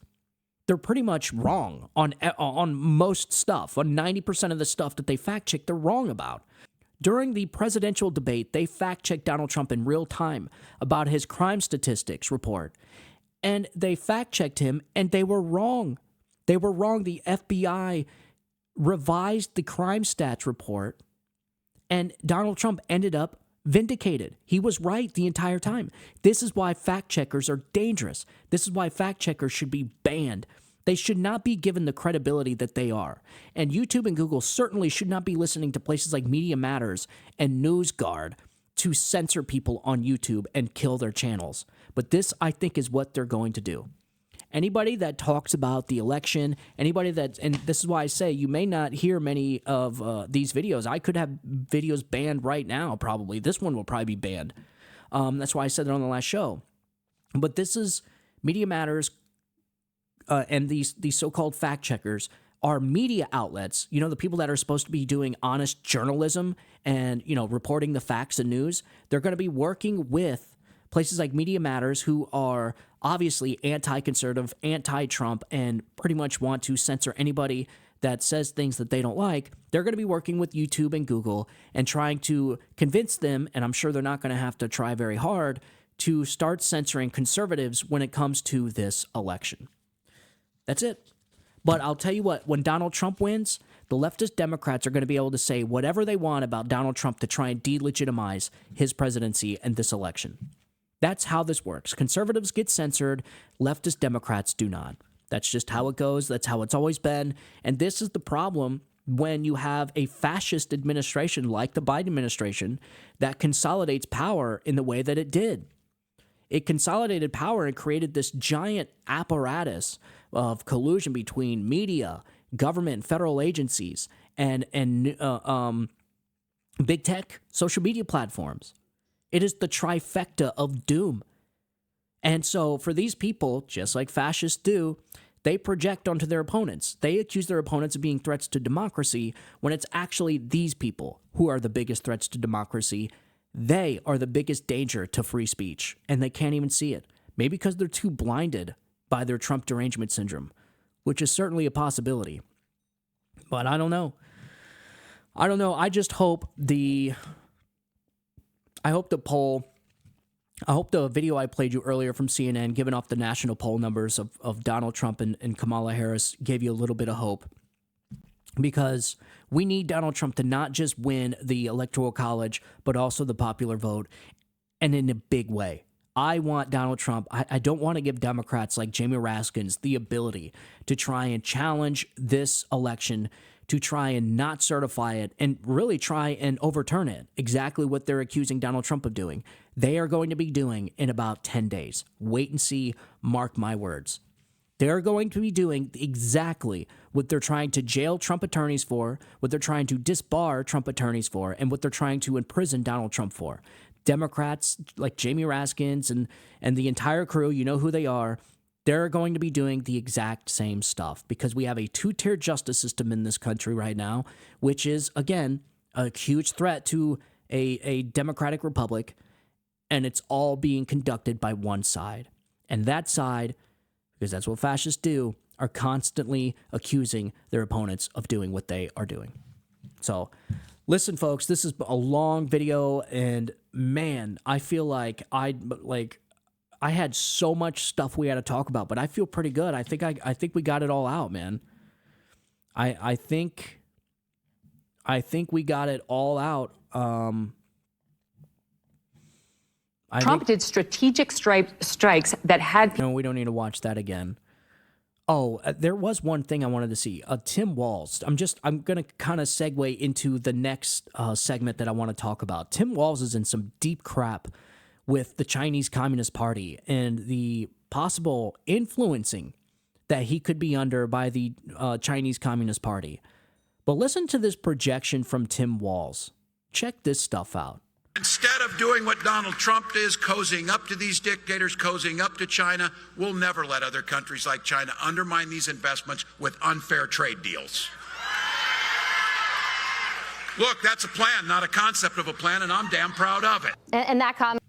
Speaker 1: they're pretty much wrong on most stuff. On 90% of the stuff that they fact check, they're wrong about. During the presidential debate, they fact checked Donald Trump in real time about his crime statistics report. And they fact-checked him, and they were wrong. They were wrong. The FBI revised the crime stats report, and Donald Trump ended up vindicated. He was right the entire time. This is why fact-checkers are dangerous. This is why fact-checkers should be banned. They should not be given the credibility that they are. And YouTube and Google certainly should not be listening to places like Media Matters and NewsGuard to censor people on YouTube and kill their channels. But this, I think, is what they're going to do. Anybody that talks about the election, anybody that, and this is why I say you may not hear many of these videos. I could have videos banned right now, probably. This one will probably be banned. That's why I said it on the last show. But this is Media Matters and these so-called fact checkers are media outlets, the people that are supposed to be doing honest journalism and, reporting the facts and news. They're going to be working with places like Media Matters, who are obviously anti-conservative, anti-Trump, and pretty much want to censor anybody that says things that they don't like. They're going to be working with YouTube and Google and trying to convince them, and I'm sure they're not going to have to try very hard, to start censoring conservatives when it comes to this election. That's it. But I'll tell you what, when Donald Trump wins, the leftist Democrats are going to be able to say whatever they want about Donald Trump to try and delegitimize his presidency and this election. That's how this works. Conservatives get censored, leftist Democrats do not. That's just how it goes. That's how it's always been. And this is the problem when you have a fascist administration like the Biden administration that consolidates power in the way that it did. It consolidated power and created this giant apparatus of collusion between media, government, federal agencies, and big tech social media platforms. It is the trifecta of doom. And so for these people, just like fascists do, they project onto their opponents. They accuse their opponents of being threats to democracy when it's actually these people who are the biggest threats to democracy. They are the biggest danger to free speech, and they can't even see it Maybe because they're too blinded by their Trump derangement syndrome, which is certainly a possibility. But I don't know. I just hope the poll, I hope the video I played you earlier from CNN giving off the national poll numbers of Donald Trump and Kamala Harris gave you a little bit of hope. Because we need Donald Trump to not just win the Electoral College, but also the popular vote, and in a big way. I want Donald Trump. I don't want to give Democrats like Jamie Raskins the ability to try and challenge this election, to try and not certify it, and really try and overturn it. Exactly what they're accusing Donald Trump of doing. They are going to be doing in about 10 days. Wait and see. Mark my words. They're going to be doing exactly what they're trying to jail Trump attorneys for, what they're trying to disbar Trump attorneys for, and what they're trying to imprison Donald Trump for. Democrats like Jamie Raskins and the entire crew, you know who they are, they're going to be doing the exact same stuff because we have a two-tier justice system in this country right now, which is, again, a huge threat to a democratic republic, and it's all being conducted by one side. And that side, because that's what fascists do, are constantly accusing their opponents of doing what they are doing. So, listen, folks, this is a long video, and man, I feel like I had so much stuff we had to talk about, but I feel pretty good. I think we got it all out, man. I think we got it all out.
Speaker 5: Trump did strategic strikes that had...
Speaker 1: No, we don't need to watch that again. Oh, there was one thing I wanted to see. Tim Walz. I'm going to kind of segue into the next segment that I want to talk about. Tim Walz is in some deep crap with the Chinese Communist Party and the possible influencing that he could be under by the Chinese Communist Party. But listen to this projection from Tim Walz. Check this stuff out.
Speaker 7: Instead of doing what Donald Trump is, cozying up to these dictators, cozying up to China, we'll never let other countries like China undermine these investments with unfair trade deals. Look, that's a plan, not a concept of a plan, and I'm damn proud of it.
Speaker 8: And that comment...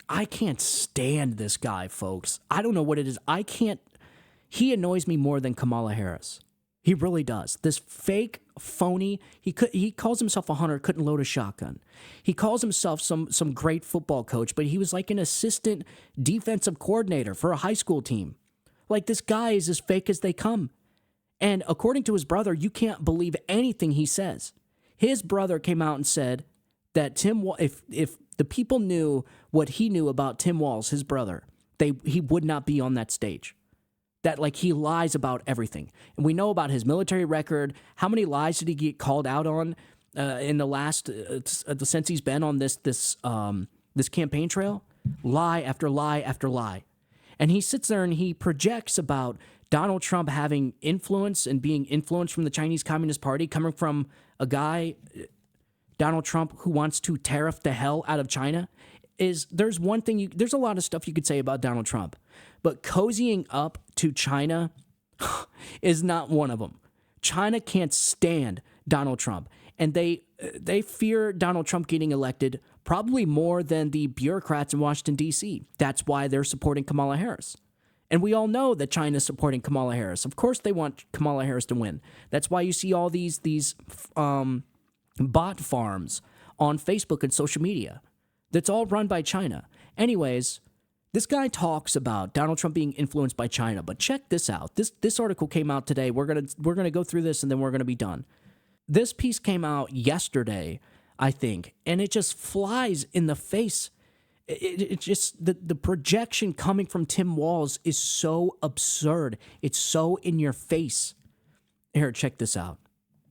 Speaker 1: I can't stand this guy, folks. I don't know what it is. He annoys me more than Kamala Harris. He really does. This fake, phony, he calls himself a hunter, couldn't load a shotgun. He calls himself some great football coach, but he was like an assistant defensive coordinator for a high school team. Like, this guy is as fake as they come. And according to his brother, you can't believe anything he says. His brother came out and said that if the people knew what he knew about Tim Walz, his brother, he would not be on that stage. That, like, he lies about everything. And we know about his military record. How many lies did he get called out on in the last, since he's been on this campaign trail? Lie after lie after lie. And he sits there and he projects about Donald Trump having influence and being influenced from the Chinese Communist Party, coming from a guy, Donald Trump, who wants to tariff the hell out of China. There's one thing, there's a lot of stuff you could say about Donald Trump, but cozying up to China is not one of them. China can't stand Donald Trump, and they fear Donald Trump getting elected probably more than the bureaucrats in Washington, D.C. That's why they're supporting Kamala Harris. And we all know that China's supporting Kamala Harris. Of course they want Kamala Harris to win. That's why you see all these bot farms on Facebook and social media. That's all run by China. Anyways, this guy talks about Donald Trump being influenced by China, but check this out. This article came out today. We're gonna go through this and then we're gonna be done. This piece came out yesterday, I think, and it just flies in the face. It just the projection coming from Tim Walz is so absurd. It's so in your face. Here, check this out.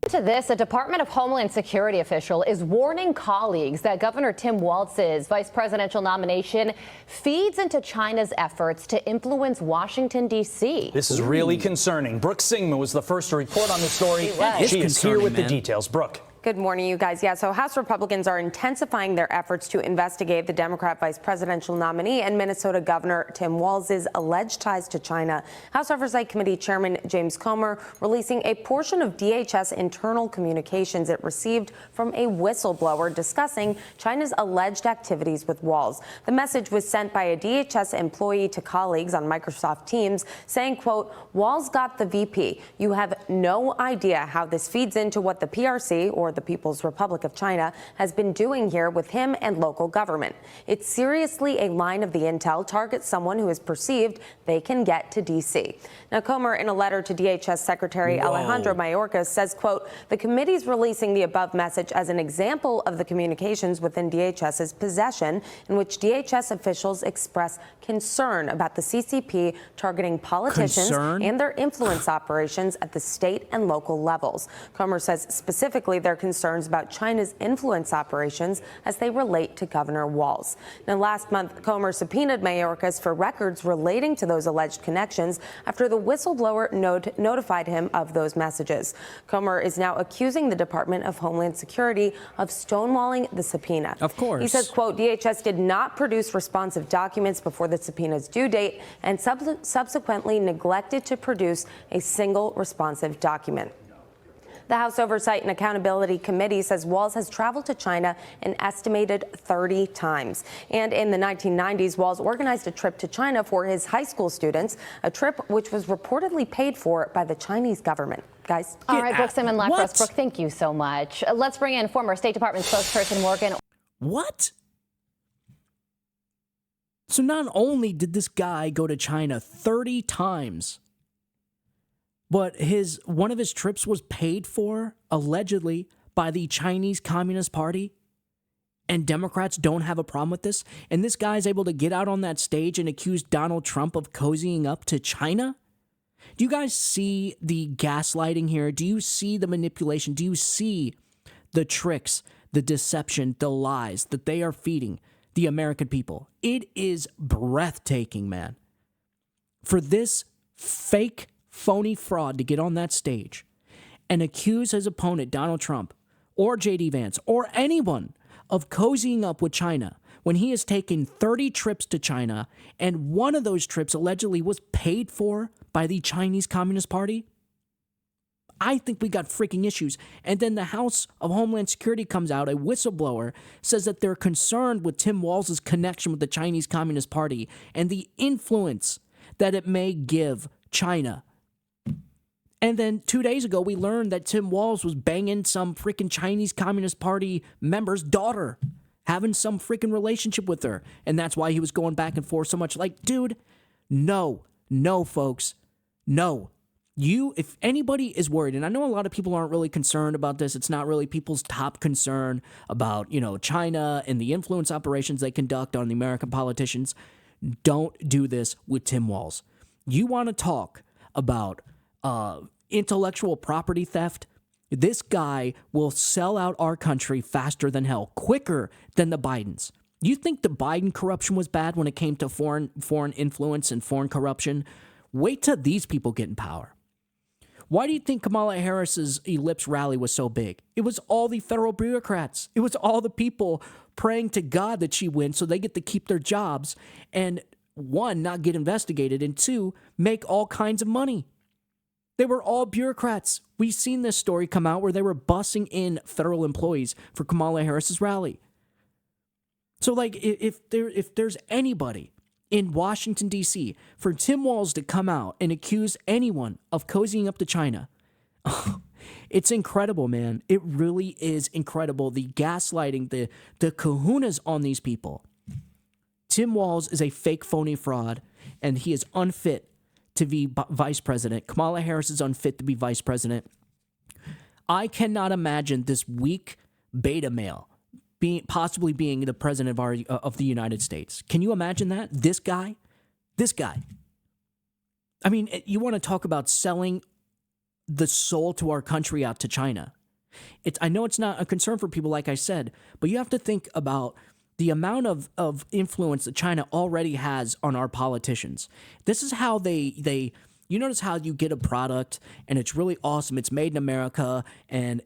Speaker 8: To this, a Department of Homeland Security official is warning colleagues that Governor Tim Walz's vice presidential nomination feeds into China's efforts to influence Washington, D.C.
Speaker 9: This is really concerning. Brooke Singman was the first to report on the story.
Speaker 8: She
Speaker 9: is here with the details. Brooke. Good morning, you guys. Yeah, so House Republicans are intensifying their efforts to investigate the Democrat vice presidential nominee and Minnesota Governor Tim Walz's alleged ties to China. House Oversight Committee Chairman James Comer releasing a portion of DHS internal communications it received from a whistleblower discussing China's alleged activities with Walz. The message was sent by a DHS employee to colleagues on Microsoft Teams saying, quote, "Walz got the VP. You have no idea how this feeds into what the PRC, or the People's Republic of China, has been doing here with him and local government. It's seriously a line of the intel targets someone who is perceived they can get to D.C." Now, Comer, in a letter to DHS Secretary Alejandro Mayorkas, says, quote, "The committee's releasing the above message as an example of the communications within DHS's possession in which DHS officials express concern about the CCP targeting politicians and their influence operations at the state and local levels." Comer says specifically their concerns about China's influence operations as they relate to Governor Walz. Now, last month, Comer subpoenaed Mayorkas for records relating to those alleged connections after the whistleblower notified him of those messages. Comer is now accusing the Department of Homeland Security of stonewalling the subpoena.
Speaker 1: Of course.
Speaker 9: He says, quote, "DHS did not produce responsive documents before the subpoena's due date and subsequently neglected to produce a single responsive document." The House Oversight and Accountability Committee says Walz has traveled to China an estimated 30 times. And in the 1990s, Walz organized a trip to China for his high school students, a trip which was reportedly paid for by the Chinese government. Guys.
Speaker 8: All right, Brooke Simon Lackross. Brooke, thank you so much. Let's bring in former State Department spokesperson Morgan.
Speaker 1: What? So not only did this guy go to China 30 times, but one of his trips was paid for, allegedly, by the Chinese Communist Party, and Democrats don't have a problem with this, and this guy's able to get out on that stage and accuse Donald Trump of cozying up to China? Do you guys see the gaslighting here? Do you see the manipulation? Do you see the tricks, the deception, the lies that they are feeding the American people? It is breathtaking, man. For this fake, phony fraud to get on that stage and accuse his opponent, Donald Trump, or J.D. Vance, or anyone of cozying up with China when he has taken 30 trips to China, and one of those trips allegedly was paid for by the Chinese Communist Party? I think we got freaking issues. And then the House of Homeland Security comes out, a whistleblower, says that they're concerned with Tim Walz's connection with the Chinese Communist Party and the influence that it may give China. And then 2 days ago, we learned that Tim Walz was banging some freaking Chinese Communist Party member's daughter, having some freaking relationship with her. And that's why he was going back and forth so much. Like, dude, no, folks, no. If anybody is worried, and I know a lot of people aren't really concerned about this, it's not really people's top concern about, China and the influence operations they conduct on the American politicians, don't do this with Tim Walz. You want to talk about intellectual property theft? This guy will sell out our country faster than hell, quicker than the Bidens. You think the Biden corruption was bad when it came to foreign influence and foreign corruption? Wait till these people get in power. Why do you think Kamala Harris's ellipse rally was so big? It was all the federal bureaucrats. It was all the people praying to God that she wins so they get to keep their jobs and, one, not get investigated, and two, make all kinds of money. They were all bureaucrats. We've seen this story come out where they were bussing in federal employees for Kamala Harris's rally. So, like, if there's anybody in Washington, D.C., for Tim Walz to come out and accuse anyone of cozying up to China, it's incredible, man. It really is incredible. The gaslighting, the kahunas on these people. Tim Walz is a fake, phony fraud, and he is unfit to be vice president. Kamala Harris is unfit to be vice president. I cannot imagine this weak beta male possibly being the president of the United States. Can you imagine that? This guy. I mean, you want to talk about selling the soul to our country out to China. I know it's not a concern for people, like I said, but you have to think about the amount of influence that China already has on our politicians. This is how they you notice how you get a product and it's really awesome. It's made in America and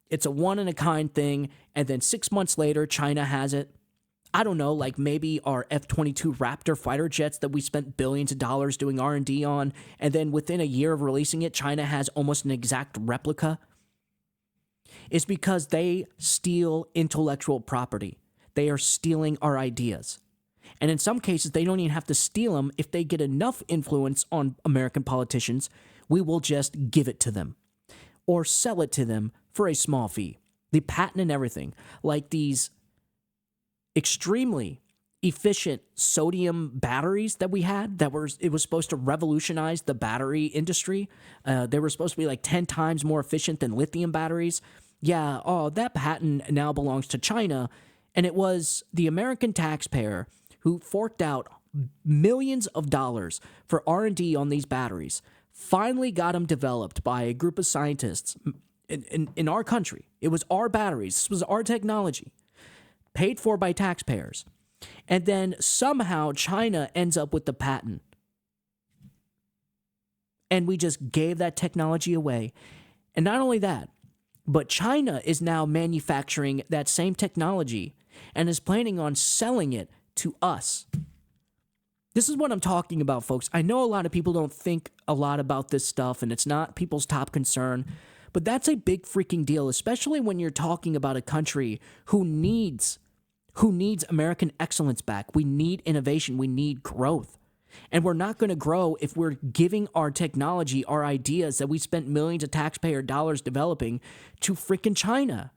Speaker 1: It's a one-in-a-kind thing, and then 6 months later, China has it. I don't know, like maybe our F-22 Raptor fighter jets that we spent billions of dollars doing R&D on, and then within a year of releasing it, China has almost an exact replica. It's because they steal intellectual property. They are stealing our ideas. And in some cases, they don't even have to steal them. If they get enough influence on American politicians, we will just give it to them or sell it to them for a small fee. The patent and everything, like these extremely efficient sodium batteries that we had it was supposed to revolutionize the battery industry. They were supposed to be like 10 times more efficient than lithium batteries. Yeah, that patent now belongs to China, and it was the American taxpayer who forked out millions of dollars for R&D on these batteries, finally got them developed by a group of scientists in our country. It was our batteries. This was our technology, paid for by taxpayers. And then somehow China ends up with the patent. And we just gave that technology away. And not only that, but China is now manufacturing that same technology and is planning on selling it to us. This is what I'm talking about, folks. I know a lot of people don't think a lot about this stuff, and it's not people's top concern, but that's a big freaking deal, especially when you're talking about a country who needs American excellence back. We need innovation. We need growth. And we're not going to grow if we're giving our technology, our ideas that we spent millions of taxpayer dollars developing to freaking China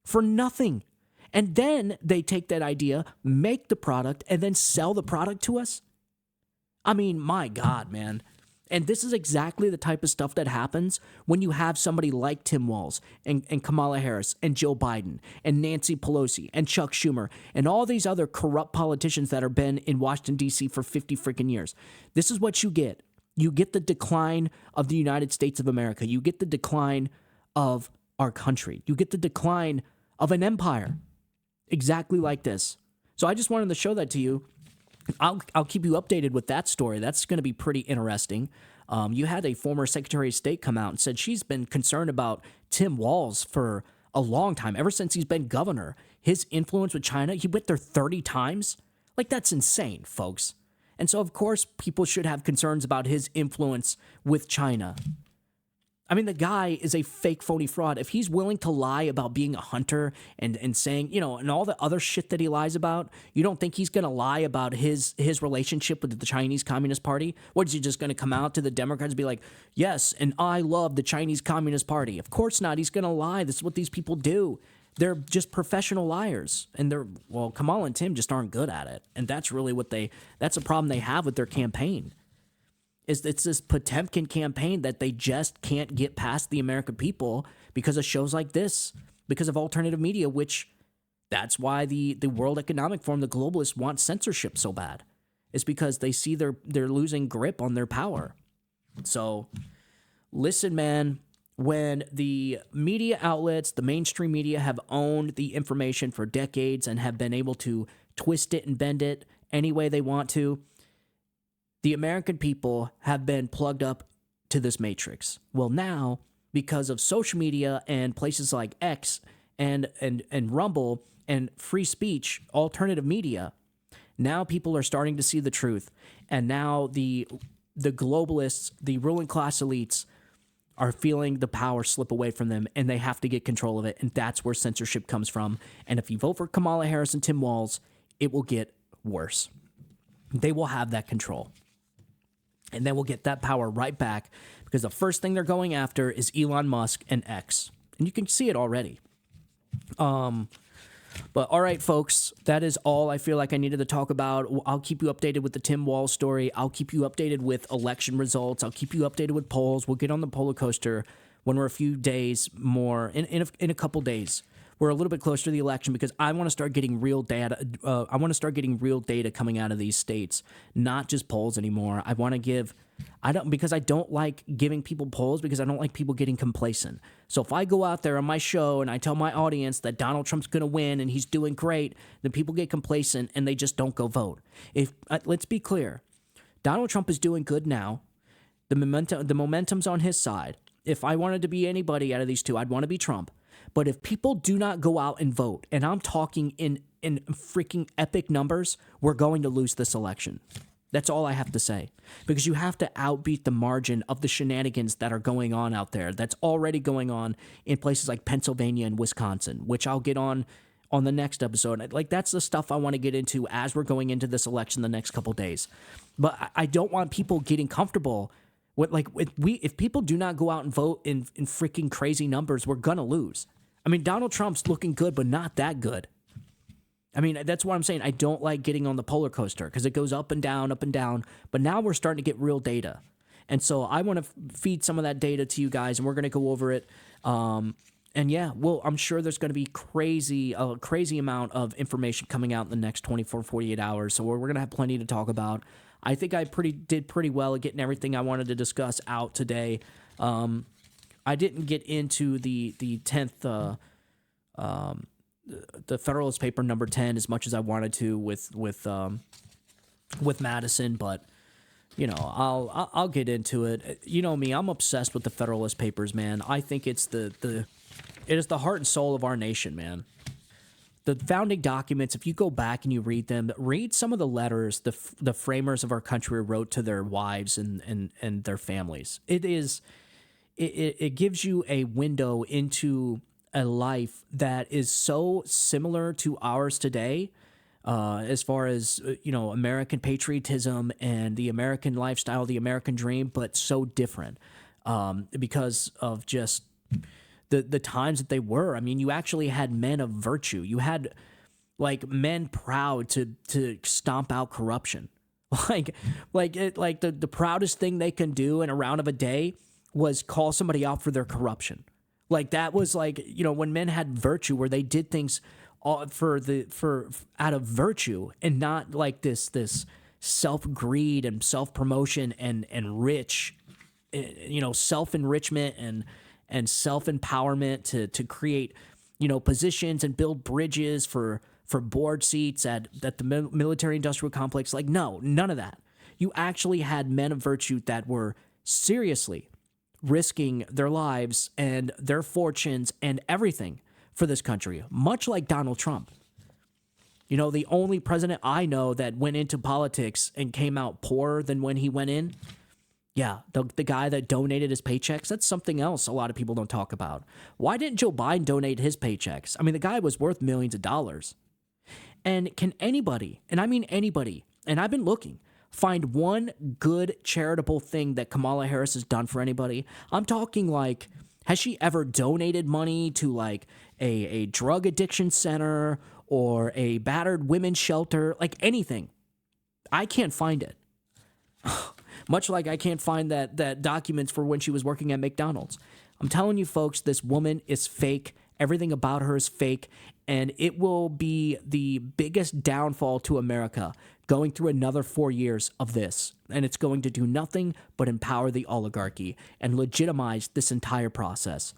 Speaker 1: for nothing. And then they take that idea, make the product, and then sell the product to us. I mean, my God, man. And this is exactly the type of stuff that happens when you have somebody like Tim Walz and Kamala Harris and Joe Biden and Nancy Pelosi and Chuck Schumer and all these other corrupt politicians that have been in Washington, D.C. for 50 freaking years. This is what you get. You get the decline of the United States of America. You get the decline of our country. You get the decline of an empire. Exactly like this. So I just wanted to show that to you. I'll keep you updated with that story. That's going to be pretty interesting. You had a former Secretary of State come out and said she's been concerned about Tim Walz for a long time, ever since he's been governor. His influence with China, he went there 30 times. Like, that's insane, folks. And so, of course, people should have concerns about his influence with China. I mean, the guy is a fake, phony fraud. If he's willing to lie about being a hunter and saying, you know, and all the other shit that he lies about, you don't think he's going to lie about his relationship with the Chinese Communist Party? What, is he just going to come out to the Democrats and be like, yes, and I love the Chinese Communist Party? Of course not. He's going to lie. This is what these people do. They're just professional liars. And Kamala and Tim just aren't good at it. And that's really that's a problem they have with their campaign. It's this Potemkin campaign that they just can't get past the American people because of shows like this, because of alternative media, which that's why the World Economic Forum, the globalists, want censorship so bad. It's because they see they're losing grip on their power. So listen, man, when the media outlets, the mainstream media, have owned the information for decades and have been able to twist it and bend it any way they want to, the American people have been plugged up to this matrix. Well, now, because of social media and places like X and Rumble and free speech, alternative media, now people are starting to see the truth. And now the globalists, the ruling class elites, are feeling the power slip away from them, and they have to get control of it. And that's where censorship comes from. And if you vote for Kamala Harris and Tim Walz, it will get worse. They will have that control. And then we'll get that power right back, because the first thing they're going after is Elon Musk and X. And you can see it already. But all right, folks, that is all I feel like I needed to talk about. I'll keep you updated with the Tim Walz story. I'll keep you updated with election results. I'll keep you updated with polls. We'll get on the poller coaster when we're a few days more, in a couple days. We're a little bit closer to the election, because I want to start getting real data. I want to start getting real data coming out of these states, not just polls anymore. Because I don't like giving people polls, because I don't like people getting complacent. So if I go out there on my show and I tell my audience that Donald Trump's going to win and he's doing great, then people get complacent and they just don't go vote. Let's be clear, Donald Trump is doing good now. The momentum's on his side. If I wanted to be anybody out of these two, I'd want to be Trump. But if people do not go out and vote, and I'm talking in freaking epic numbers, we're going to lose this election. That's all I have to say. Because you have to outbeat the margin of the shenanigans that are going on out there. That's already going on in places like Pennsylvania and Wisconsin, which I'll get on the next episode. Like, that's the stuff I want to get into as we're going into this election the next couple days. But I don't want people getting comfortable with, like, if people do not go out and vote in freaking crazy numbers, we're gonna lose. I mean, Donald Trump's looking good, but not that good. I mean, that's what I'm saying. I don't like getting on the roller coaster because it goes up and down, but now we're starting to get real data. And so I want to feed some of that data to you guys, and we're going to go over it. And yeah, well, I'm sure there's going to be a crazy amount of information coming out in the next 24, 48 hours. So we're going to have plenty to talk about. I think I did pretty well at getting everything I wanted to discuss out today. I didn't get into the 10th, the Federalist Paper number 10 as much as I wanted to with Madison, but you know, I'll get into it. You know me, I'm obsessed with the Federalist Papers, man. I think it is the heart and soul of our nation, man. The founding documents, if you go back and you read them, read some of the letters the framers of our country wrote to their wives and their families. It gives you a window into a life that is so similar to ours today, as far as, you know, American patriotism and the American lifestyle, the American dream, but so different because of just the times that they were. I mean, you actually had men of virtue. You had like men proud to stomp out corruption. The proudest thing they can do in a round of a day was call somebody out for their corruption. Like, that was like, you know, when men had virtue, where they did things for out of virtue and not like this self-greed and self-promotion and rich, you know, self-enrichment and self-empowerment to create, you know, positions and build bridges for board seats at the military-industrial complex. Like, no, none of that. You actually had men of virtue that were seriously risking their lives and their fortunes and everything for this country, much like Donald Trump. You know, the only president I know that went into politics and came out poorer than when he went in, yeah, the guy that donated his paychecks, that's something else a lot of people don't talk about. Why didn't Joe Biden donate his paychecks? I mean, the guy was worth millions of dollars. And can anybody, and I mean anybody, and I've been looking, find one good charitable thing that Kamala Harris has done for anybody? I'm talking like, has she ever donated money to like a drug addiction center or a battered women's shelter? Like, anything. I can't find it. Much like I can't find that documents for when she was working at McDonald's. I'm telling you, folks, this woman is fake. Everything about her is fake, and it will be the biggest downfall to America going through another 4 years of this. And it's going to do nothing but empower the oligarchy and legitimize this entire process.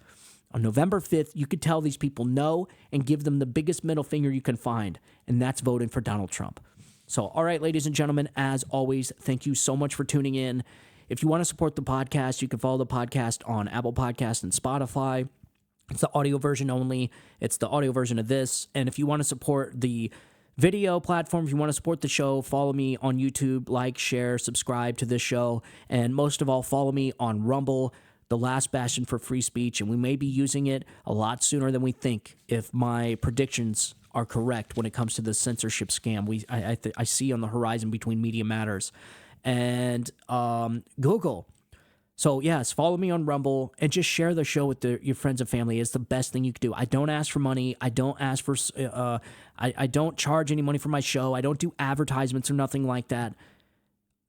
Speaker 1: On November 5th, you could tell these people no and give them the biggest middle finger you can find, and that's voting for Donald Trump. So, all right, ladies and gentlemen, as always, thank you so much for tuning in. If you want to support the podcast, you can follow the podcast on Apple Podcasts and Spotify. It's the audio version only. It's the audio version of this. And if you want to support the video platform, if you want to support the show, follow me on YouTube, like, share, subscribe to this show. And most of all, follow me on Rumble, the last bastion for free speech. And we may be using it a lot sooner than we think if my predictions are correct when it comes to the censorship scam I see on the horizon between Media Matters and Google. So, yes, follow me on Rumble and just share the show with your friends and family. It's the best thing you could do. I don't ask for money. I don't ask for I don't charge any money for my show. I don't do advertisements or nothing like that.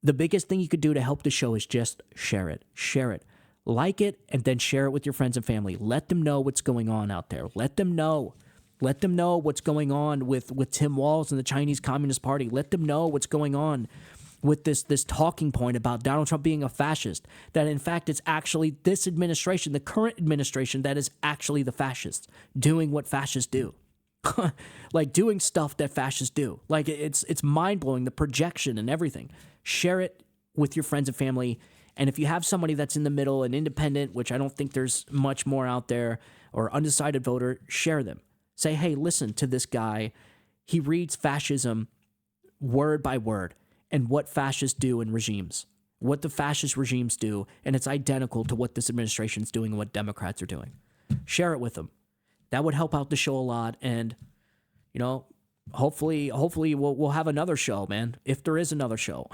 Speaker 1: The biggest thing you could do to help the show is just share it. Share it. Like it, and then share it with your friends and family. Let them know what's going on out there. Let them know. Let them know what's going on with Tim Walz and the Chinese Communist Party. Let them know what's going on with this talking point about Donald Trump being a fascist. That, in fact, it's actually this administration, the current administration, that is actually the fascists doing what fascists do. Like, doing stuff that fascists do. Like, it's mind-blowing, the projection and everything. Share it. with your friends and family. And if you have somebody that's in the middle, an independent, which I don't think there's much more out there, or undecided voter, share them. Say, hey, listen to this guy. He reads fascism word by word and what fascists do in regimes, what the fascist regimes do, and it's identical to what this administration is doing and what Democrats are doing. Share it with them. That would help out the show a lot. And, you know, hopefully we'll have another show, man, if there is another show.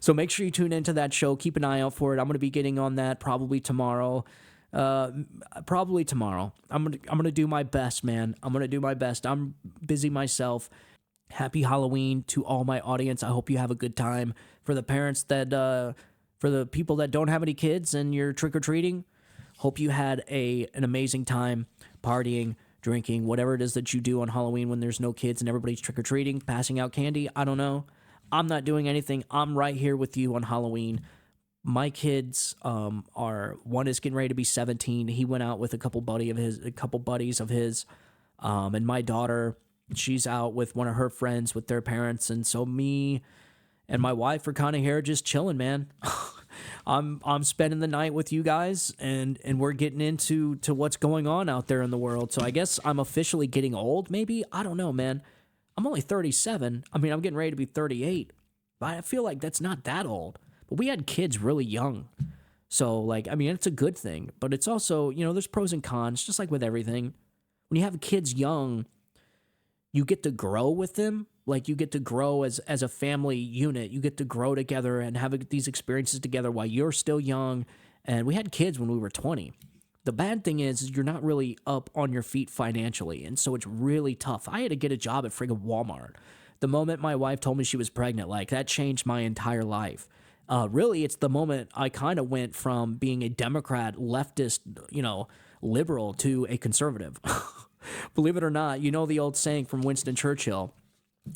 Speaker 1: So make sure you tune into that show. Keep an eye out for it. I'm going to be getting on that probably tomorrow. I'm gonna do my best, man. I'm gonna do my best. I'm busy myself. Happy Halloween to all my audience. I hope you have a good time. For the parents that, for the people that don't have any kids and you're trick-or-treating, hope you had an amazing time partying, drinking, whatever it is that you do on Halloween when there's no kids and everybody's trick-or-treating, passing out candy. I don't know. I'm not doing anything. I'm right here with you on Halloween. My kids one is getting ready to be 17. He went out with a couple buddies of his, and my daughter, she's out with one of her friends with their parents, and so me and my wife are kind of here just chilling, man. I'm spending the night with you guys, and we're getting into what's going on out there in the world. So I guess I'm officially getting old, maybe. I don't know, man. I'm only 37. I mean, I'm getting ready to be 38, but I feel like that's not that old. But we had kids really young. So, like, I mean, it's a good thing. But it's also, you know, there's pros and cons, just like with everything. When you have kids young, you get to grow with them. Like, you get to grow as a family unit. You get to grow together and have these experiences together while you're still young. And we had kids when we were 20. The bad thing is you're not really up on your feet financially. And so it's really tough. I had to get a job at friggin' Walmart. The moment my wife told me she was pregnant, like, that changed my entire life. Really, it's the moment I kind of went from being a Democrat, leftist, you know, liberal to a conservative. Believe it or not, you know the old saying from Winston Churchill,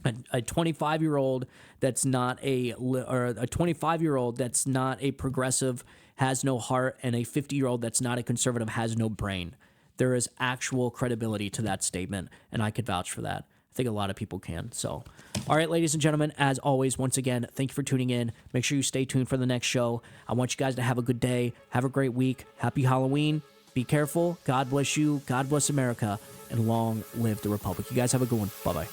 Speaker 1: a 25-year-old that's not a 25-year-old that's not a progressive has no heart, and a 50-year-old that's not a conservative has no brain. There is actual credibility to that statement, and I could vouch for that. I think a lot of people can. So, all right, ladies and gentlemen, as always, once again, thank you for tuning in. Make sure you stay tuned for the next show. I want you guys to have a good day. Have a great week. Happy Halloween. Be careful. God bless you. God bless America. And long live the Republic. You guys have a good one. Bye-bye.